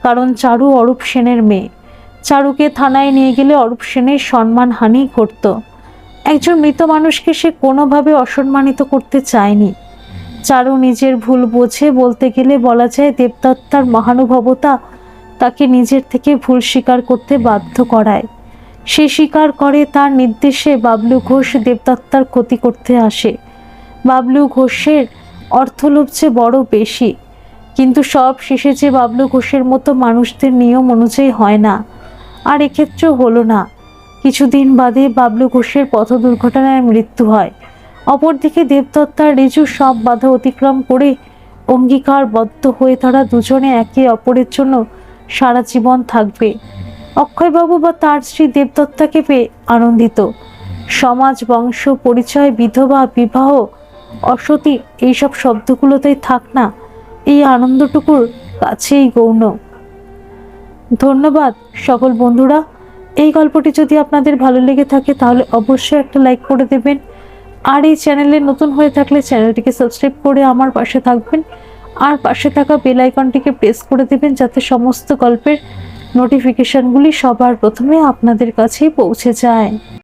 কারণ চারু অরূপ সেনের মেয়ে। চারুকে থানায় নিয়ে গেলে অরূপ সেনের সম্মানহানি ঘটত। একজন মৃত মানুষকে সে কোনোভাবে অসম্মানিত করতে চায়নি। চারু নিজের ভুল বোঝে, বলতে গেলে বলা যায় দেবদত্তার মহানুভবতা তাকে নিজের থেকে ভুল স্বীকার করতে বাধ্য করায়। সে স্বীকার করে তার নির্দেশে বাবলু ঘোষ দেবদত্তার ক্ষতি করতে আসে। বাবলু ঘোষের অর্থলোভ যে বড় বেশি, কিন্তু সব শেষে যে বাবলু ঘোষের মতো মানুষদের নিয়ম অনুযায়ী হয় না, আর এক্ষেত্রেও হলো না। কিছুদিন বাদে বাবলু ঘোষের পথ দুর্ঘটনায় মৃত্যু হয়। অপরদিকে দেবদত্তার রিজু সব বাধা অতিক্রম করে অঙ্গীকারবদ্ধ হয়ে তারা দুজনে একে অপরের জন্য সারা জীবন থাকবে। অক্ষয়বাবু বা তার স্ত্রী দেবদত্তাকে পেয়ে আনন্দিত। সমাজ, বংশ পরিচয়, বিধবা, বিবাহ, অসতী, এইসব শব্দগুলোতেই থাক না, এই আনন্দটুকুর কাছেই গৌণ। ধন্যবাদ সকল বন্ধুরা। এই গল্পটি যদি আপনাদের ভালো লেগে থাকে তাহলে অবশ্যই একটা লাইক করে দেবেন, আর এই চ্যানেলে নতুন হয়ে থাকলে চ্যানেলটিকে সাবস্ক্রাইব করে আমার পাশে থাকবেন, আর পাশে থাকা বেল আইকনটিকে প্রেস করে দেবেন যাতে সমস্ত গল্পের নোটিফিকেশনগুলি সবার প্রথমে আপনাদের কাছেই পৌঁছে যায়।